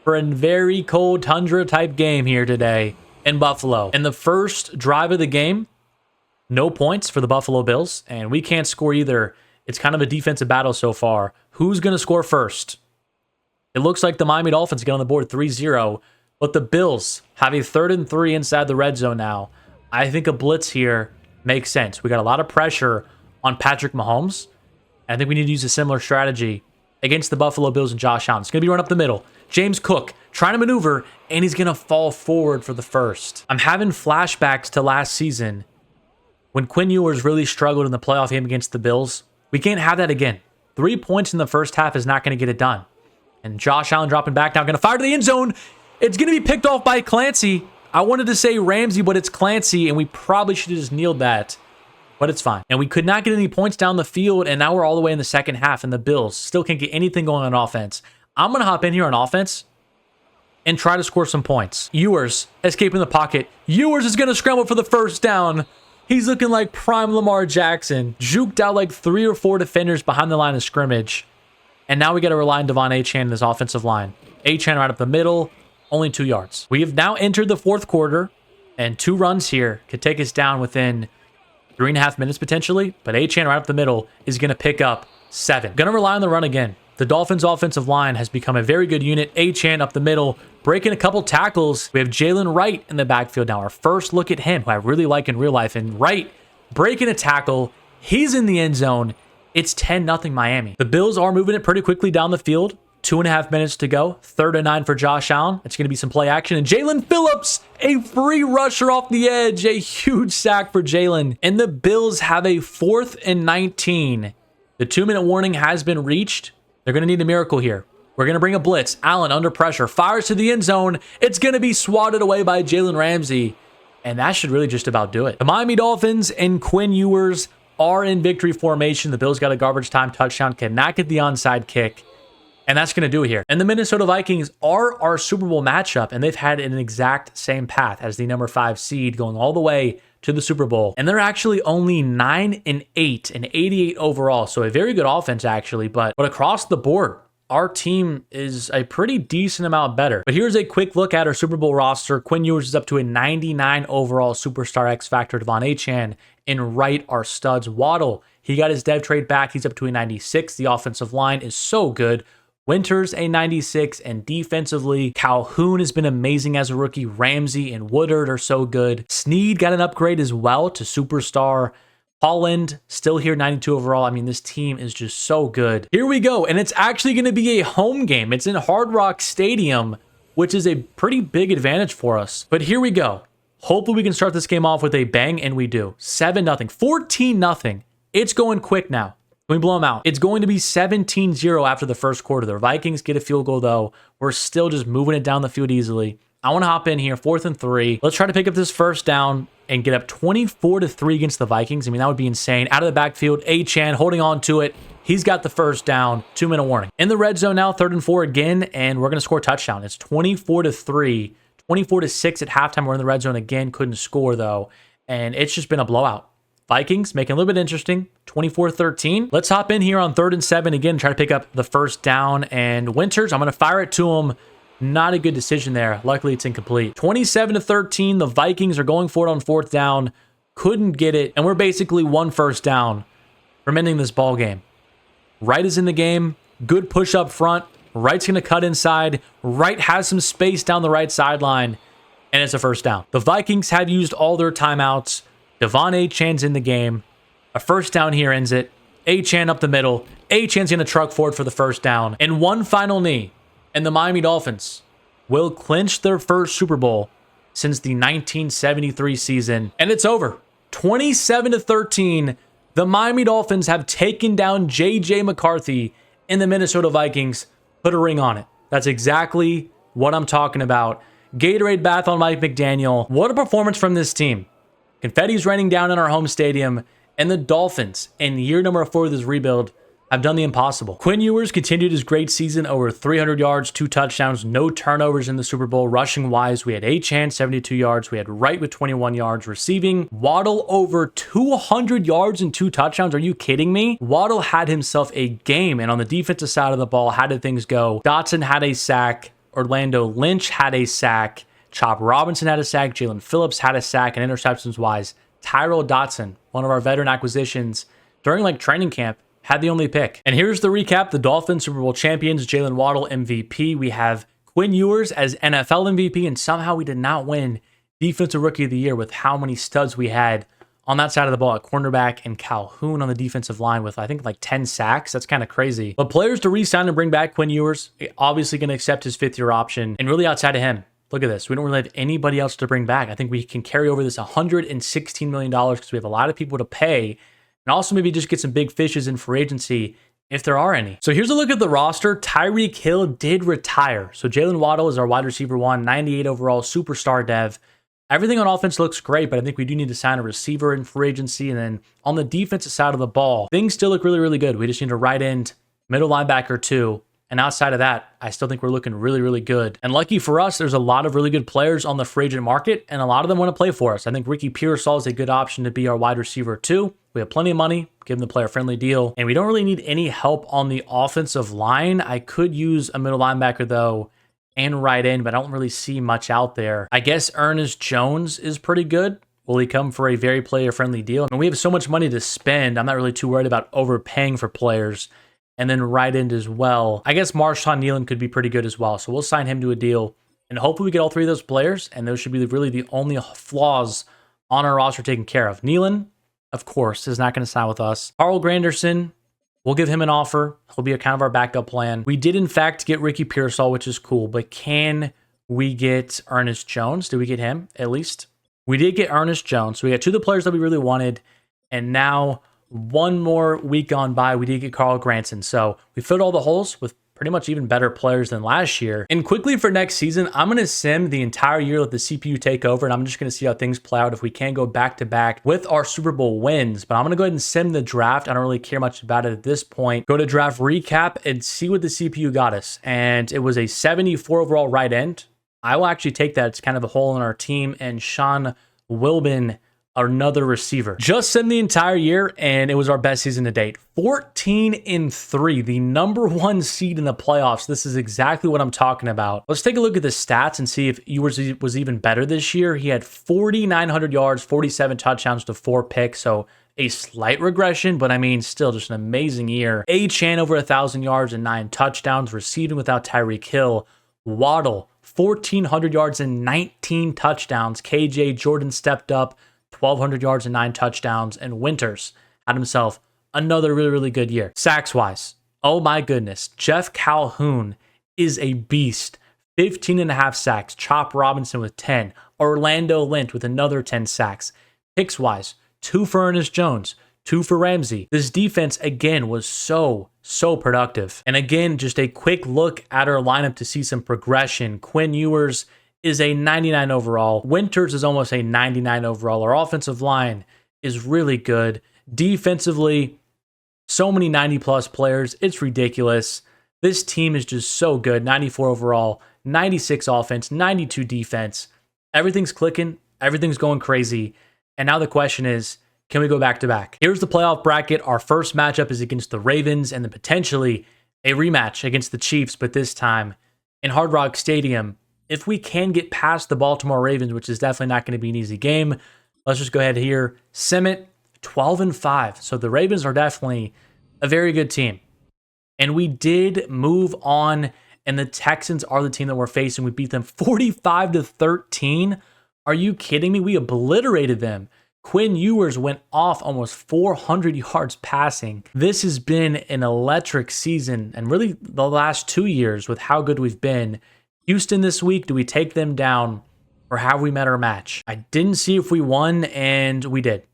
for a very cold tundra type game here today in Buffalo. And the first drive of the game, no points for the Buffalo Bills, and we can't score either. It's kind of a defensive battle so far. Who's going to score first? It looks like the Miami Dolphins get on the board 3-0, but the Bills have a 3rd and 3 inside the red zone now. I think a blitz here makes sense. We got a lot of pressure on Patrick Mahomes. I think we need to use a similar strategy against the Buffalo Bills and Josh Allen. It's going to be run up the middle. James Cook trying to maneuver, and he's going to fall forward for the first. I'm having flashbacks to last season when Quinn Ewers really struggled in the playoff game against the Bills. We can't have that again. 3 points in the first half is not going to get it done. And Josh Allen dropping back now, going to fire to the end zone. It's going to be picked off by Clancy. I wanted to say Ramsey, but it's Clancy, and we probably should have just kneeled that. But it's fine. And we could not get any points down the field, and now we're all the way in the second half, and the Bills still can't get anything going on offense. I'm going to hop in here on offense and try to score some points. Ewers escaping the pocket. Ewers is going to scramble for the first down. He's looking like prime Lamar Jackson. Juked out like 3 or 4 defenders behind the line of scrimmage. And now we got to rely on Devon Achane in this offensive line. Achane right up the middle, only 2 yards. We have now entered the 4th quarter, and 2 runs here could take us down within 3.5 minutes potentially. But Achane right up the middle is going to pick up 7. Going to rely on the run again. The Dolphins' offensive line has become a very good unit. Achane up the middle, breaking a couple tackles. We have Jalen Wright in the backfield now. Our first look at him, who I really like in real life. And Wright breaking a tackle. He's in the end zone. It's 10-0 Miami. The Bills are moving it pretty quickly down the field. 2.5 minutes to go. 3rd and 9 for Josh Allen. It's going to be some play action. And Jalen Phillips, a free rusher off the edge. A huge sack for Jalen. And the Bills have a 4th and 19. The 2-minute warning has been reached. They're going to need a miracle here. We're going to bring a blitz. Allen under pressure. Fires to the end zone. It's going to be swatted away by Jalen Ramsey. And that should really just about do it. The Miami Dolphins and Quinn Ewers are in victory formation. The Bills got a garbage time touchdown. Cannot get the onside kick. And that's going to do it here. And the Minnesota Vikings are our Super Bowl matchup. And they've had an exact same path as the number 5 seed going all the way to the Super Bowl. And they're actually only 9-8 and 88 overall. So a very good offense actually, but across the board, our team is a pretty decent amount better. But here's a quick look at our Super Bowl roster. Quinn Ewers is up to a 99 overall superstar X Factor. Devon Achane and Wright are studs. Waddle, he got his dev trade back. He's up to a 96. The offensive line is so good. Winters a 96, and defensively, Calhoun has been amazing as a rookie. Ramsey and Woodard are so good. Snead got an upgrade as well to superstar. Holland still here, 92 overall. I mean, this team is just so good. Here we go, and it's actually going to be a home game. It's in Hard Rock Stadium, which is a pretty big advantage for us. But here we go. Hopefully we can start this game off with a bang, and we do. 7-0, 14-0. It's going quick now. Can we blow them out? It's going to be 17-0 after the first quarter. The Vikings get a field goal, though. We're still just moving it down the field easily. I want to hop in here, 4th and 3. Let's try to pick up this first down and get up 24-3 against the Vikings. I mean, that would be insane. Out of the backfield, Achane holding on to it. He's got the first down, 2-minute warning. In the red zone now, 3rd and 4 again, and we're going to score a touchdown. It's 24-3, 24-6 at halftime. We're in the red zone again, couldn't score though, and it's just been a blowout. Vikings making a little bit interesting, 24-13. Let's hop in here on 3rd and 7 again, try to pick up the first down, and Winters, I'm going to fire it to him. Not a good decision there. Luckily, it's incomplete. 27-13, the Vikings are going for it on 4th down. Couldn't get it, and we're basically 1 first down from ending this ball game. Wright is in the game. Good push up front. Wright's going to cut inside. Wright has some space down the right sideline, and it's a first down. The Vikings have used all their timeouts. Devon Achan's in the game. A first down here ends it. Achan up the middle. Achan's going to truck forward for the first down. And one final knee, and the Miami Dolphins will clinch their first Super Bowl since the 1973 season. And it's over. 27-13. The Miami Dolphins have taken down J.J. McCarthy and the Minnesota Vikings. Put a ring on it. That's exactly what I'm talking about. Gatorade bath on Mike McDaniel. What a performance from this team. Confetti's raining down in our home stadium, and the Dolphins, in year number 4 of this rebuild, have done the impossible. Quinn Ewers continued his great season, over 300 yards, 2 touchdowns, no turnovers in the Super Bowl. Rushing-wise, we had Achan, 72 yards. We had Wright with 21 yards. Receiving, Waddle over 200 yards and 2 touchdowns. Are you kidding me? Waddle had himself a game, and on the defensive side of the ball, how did things go? Dotson had a sack. Orlando Lynch had a sack. Chop Robinson had a sack. Jalen Phillips had a sack. And interceptions-wise, Tyrell Dotson, one of our veteran acquisitions, during like training camp, had the only pick. And here's the recap. The Dolphins, Super Bowl champions, Jalen Waddle, MVP. We have Quinn Ewers as NFL MVP, and somehow we did not win Defensive Rookie of the Year with how many studs we had on that side of the ball at cornerback and Calhoun on the defensive line with, I think, like 10 sacks. That's kind of crazy. But players to re-sign and bring back Quinn Ewers, obviously going to accept his 5th-year option. And really outside of him, look at this. We don't really have anybody else to bring back. I think we can carry over this $116 million because we have a lot of people to pay, and also maybe just get some big fishes in free agency if there are any. So here's a look at the roster. Tyreek Hill did retire. So Jalen Waddle is our wide receiver 1, 98 overall, superstar dev. Everything on offense looks great, but I think we do need to sign a receiver in free agency. And then on the defensive side of the ball, things still look really, really good. We just need a right end, middle linebacker 2. And outside of that, I still think we're looking really, really good. And lucky for us, there's a lot of really good players on the free agent market, and a lot of them want to play for us. I think Ricky Pearsall is a good option to be our wide receiver 2. We have plenty of money, give him the player-friendly deal, and we don't really need any help on the offensive line. I could use a middle linebacker, though, and right end, but I don't really see much out there. I guess Ernest Jones is pretty good. Will he come for a very player-friendly deal? I mean, we have so much money to spend. I'm not really too worried about overpaying for players. And then right end as well. I guess Marshawn Nealon could be pretty good as well. So we'll sign him to a deal. And hopefully we get all 3 of those players. And those should be really the only flaws on our roster taken care of. Nealon, of course, is not going to sign with us. Carl Granderson, we'll give him an offer. He'll be a kind of our backup plan. We did, in fact, get Ricky Pearsall, which is cool. But can we get Ernest Jones? Did we get him, at least? We did get Ernest Jones. So we got 2 of the players that we really wanted. And now, one more week gone by, we did get Carl Granson. So we filled all the holes with pretty much even better players than last year. And quickly for next season, I'm going to sim the entire year, let the CPU take over, and I'm just going to see how things play out if we can go back-to-back with our Super Bowl wins. But I'm going to go ahead and sim the draft. I don't really care much about it at this point. Go to draft recap and see what the CPU got us. And it was a 74 overall right end. I will actually take that. It's kind of a hole in our team. And Sean Wilbin, another receiver. Just sim the entire year, and it was our best season to date. 14-3, the number 1 seed in the playoffs. This is exactly what I'm talking about. Let's take a look at the stats and see if Ewers was even better this year. He had 4,900 yards, 47 touchdowns to 4 picks, so a slight regression, but I mean, still just an amazing year. Achan over 1,000 yards and 9 touchdowns, receiving without Tyreek Hill. Waddle, 1,400 yards and 19 touchdowns. KJ Jordan stepped up, 1,200 yards and 9 touchdowns, and Winters had himself another really, really good year. Sacks-wise, oh my goodness, Jeff Calhoun is a beast. 15.5 sacks. Chop Robinson with 10. Orlando Lynch with another 10 sacks. Picks-wise, 2 for Ernest Jones, 2 for Ramsey. This defense, again, was so productive. And again, just a quick look at our lineup to see some progression. Quinn Ewers is a 99 overall. Winters is almost a 99 overall. Our offensive line is really good. Defensively, So many 90 plus players. It's ridiculous. This team is just so good. 94 overall, 96 offense, 92 defense. Everything's clicking. Everything's going crazy. And now the question is, can we go back to back? Here's the playoff bracket. Our first matchup is against the Ravens and then potentially a rematch against the Chiefs, but this time in Hard Rock Stadium. If we can get past the Baltimore Ravens, which is definitely not going to be an easy game, let's just go ahead here. Sim it 12-5. So the Ravens are definitely a very good team. And we did move on, and the Texans are the team that we're facing. We beat them 45-13. Are you kidding me? We obliterated them. Quinn Ewers went off almost 400 yards passing. This has been an electric season, and really the last 2 years with how good we've been. Houston this week, do we take them down, or have we met our match? I didn't see if we won, and we did.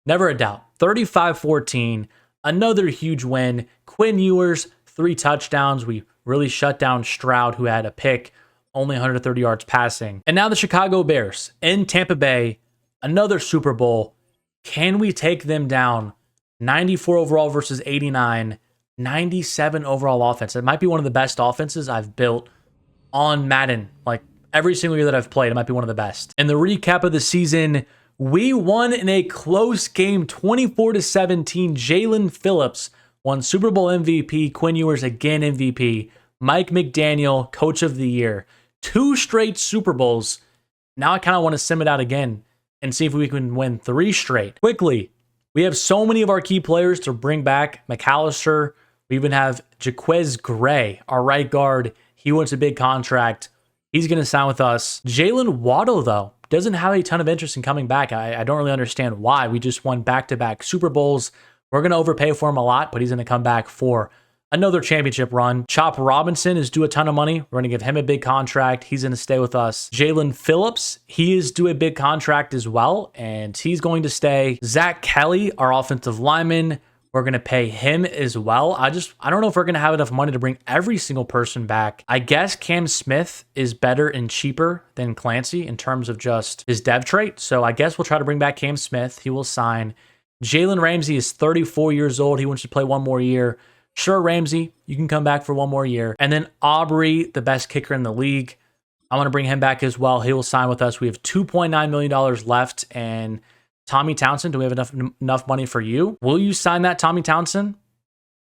Never a doubt. 35-14, another huge win. Quinn Ewers, 3 touchdowns. We really shut down Stroud, who had a pick, only 130 yards passing. And now the Chicago Bears in Tampa Bay, another Super Bowl. Can we take them down? 94 overall versus 89, 97 overall offense. It might be one of the best offenses I've built on Madden. Like every single year that I've played, it might be one of the best. In the recap of the season, we won in a close game, 24-17. Jalen Phillips won Super Bowl MVP. Quinn Ewers again MVP. Mike McDaniel, Coach of the Year. 2 straight Super Bowls. Now I kind of want to sim it out again and see if we can win 3 straight. Quickly, we have so many of our key players to bring back. McAllister. We even have Jaquez Gray, our right guard. He wants a big contract. He's going to sign with us. Jalen Waddle, though, doesn't have a ton of interest in coming back. I don't really understand why. We just won back-to-back Super Bowls. We're going to overpay for him a lot, but he's going to come back for another championship run. Chop Robinson is due a ton of money. We're going to give him a big contract. He's going to stay with us. Jalen Phillips, he is due a big contract as well, and he's going to stay. Zach Kelly, our offensive lineman, we're going to pay him as well. I don't know if we're going to have enough money to bring every single person back. I guess Cam Smith is better and cheaper than Clancy in terms of just his dev trait. So I guess we'll try to bring back Cam Smith. He will sign. Jalen Ramsey is 34 years old. He wants to play one more year. Sure, Ramsey, you can come back for one more year. And then Aubrey, the best kicker in the league. I want to bring him back as well. He will sign with us. We have $2.9 million left. And Tommy Townsend, do we have enough money for you? Will you sign that, Tommy Townsend?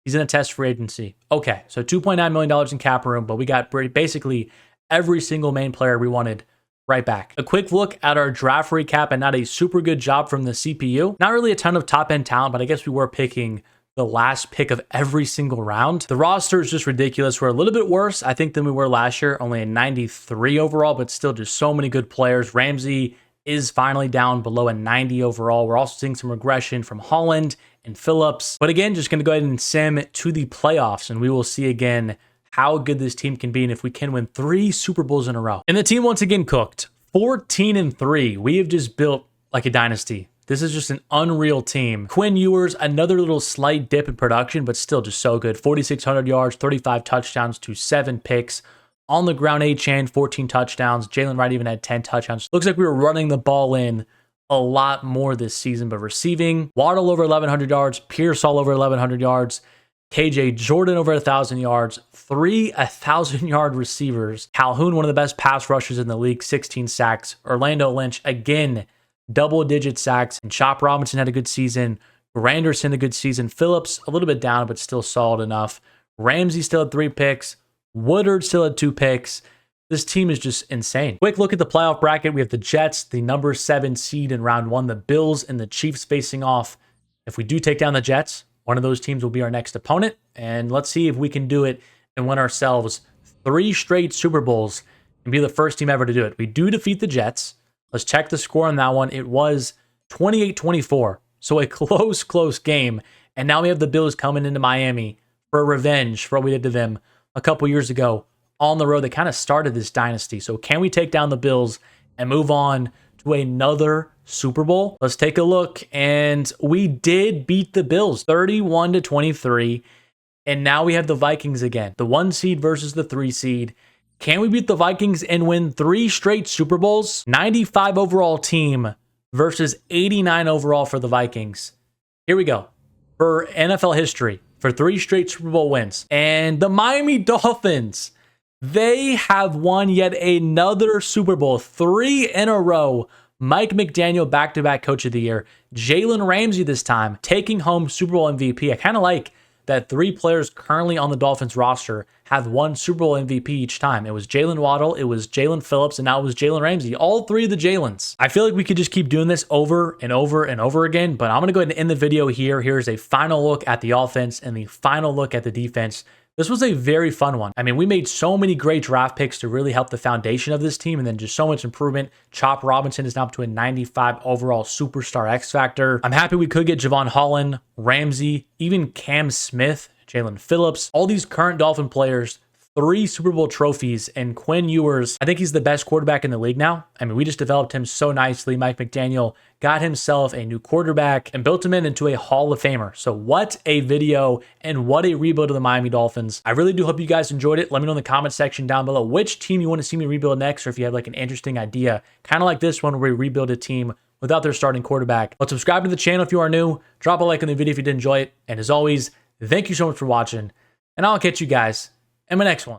He's in a test free agency. Okay, so $2.9 million in cap room, but we got basically every single main player we wanted right back. A quick look at our draft recap, and not a super good job from the CPU. Not really a ton of top-end talent, but I guess we were picking the last pick of every single round. The roster is just ridiculous. We're a little bit worse, I think, than we were last year. Only a 93 overall, but still just so many good players. Ramsey is finally down below a 90 overall. We're also seeing some regression from Holland and Phillips. But again, just going to go ahead and sim to the playoffs, and we will see again how good this team can be and if we can win 3 Super Bowls in a row. And the team once again cooked. 14-3. We have just built like a dynasty. This is just an unreal team. Quinn Ewers, another little slight dip in production, but still just so good. 4,600 yards, 35 touchdowns to 7 picks. On the ground, Achane, 14 touchdowns. Jalen Wright even had 10 touchdowns. Looks like we were running the ball in a lot more this season, but receiving, Waddle over 1,100 yards, Pierce all over 1,100 yards, KJ Jordan over 1,000 yards, 3 1,000-yard receivers. Calhoun, one of the best pass rushers in the league, 16 sacks. Orlando Lynch, again, double-digit sacks. And Chop Robinson had a good season. Granderson, a good season. Phillips, a little bit down, but still solid enough. Ramsey still had 3 picks. Woodard still had 2 picks. This team is just insane. Quick look at the playoff bracket. We have the Jets, the number 7 seed in round 1, the Bills and the Chiefs facing off. If we do take down the Jets, one of those teams will be our next opponent. And let's see if we can do it and win ourselves 3 straight Super Bowls and be the first team ever to do it. We do defeat the Jets. Let's check the score on that one. It was 28-24. So a close game. And now we have the Bills coming into Miami for revenge for what we did to them a couple years ago on the road. That kind of started this dynasty. So can we take down the Bills and move on to another Super Bowl? Let's take a look. And we did beat the Bills 31-23. And now we have the Vikings again. The 1 seed versus the 3 seed. Can we beat the Vikings and win 3 straight Super Bowls? 95 overall team versus 89 overall for the Vikings. Here we go. for NFL history for 3 straight Super Bowl wins. And the Miami Dolphins, they have won yet another Super Bowl, 3 in a row. Mike McDaniel, back-to-back Coach of the Year. Jalen Ramsey this time, taking home Super Bowl MVP. I kind of like that 3 players currently on the Dolphins roster have won Super Bowl MVP each time. It was Jalen Waddle, it was Jalen Phillips, and now it was Jalen Ramsey. All 3 of the Jalens. I feel like we could just keep doing this over and over and over again, but I'm going to go ahead and end the video here. Here's a final look at the offense and the final look at the defense. This was a very fun one. I mean, we made so many great draft picks to really help the foundation of this team, and then just so much improvement. Chop Robinson is now up to a 95 overall superstar X Factor. I'm happy we could get Javon Holland, Ramsey, even Cam Smith, Jalen Phillips, all these current Dolphin players, 3 Super Bowl trophies, and Quinn Ewers. I think he's the best quarterback in the league now. I mean, we just developed him so nicely. Mike McDaniel got himself a new quarterback and built him into a Hall of Famer. So what a video and what a rebuild of the Miami Dolphins. I really do hope you guys enjoyed it. Let me know in the comment section down below which team you want to see me rebuild next, or if you have like an interesting idea, kind of like this one where we rebuild a team without their starting quarterback. But subscribe to the channel if you are new. Drop a like on the video if you did enjoy it. And as always, thank you so much for watching, and I'll catch you guys in my next one.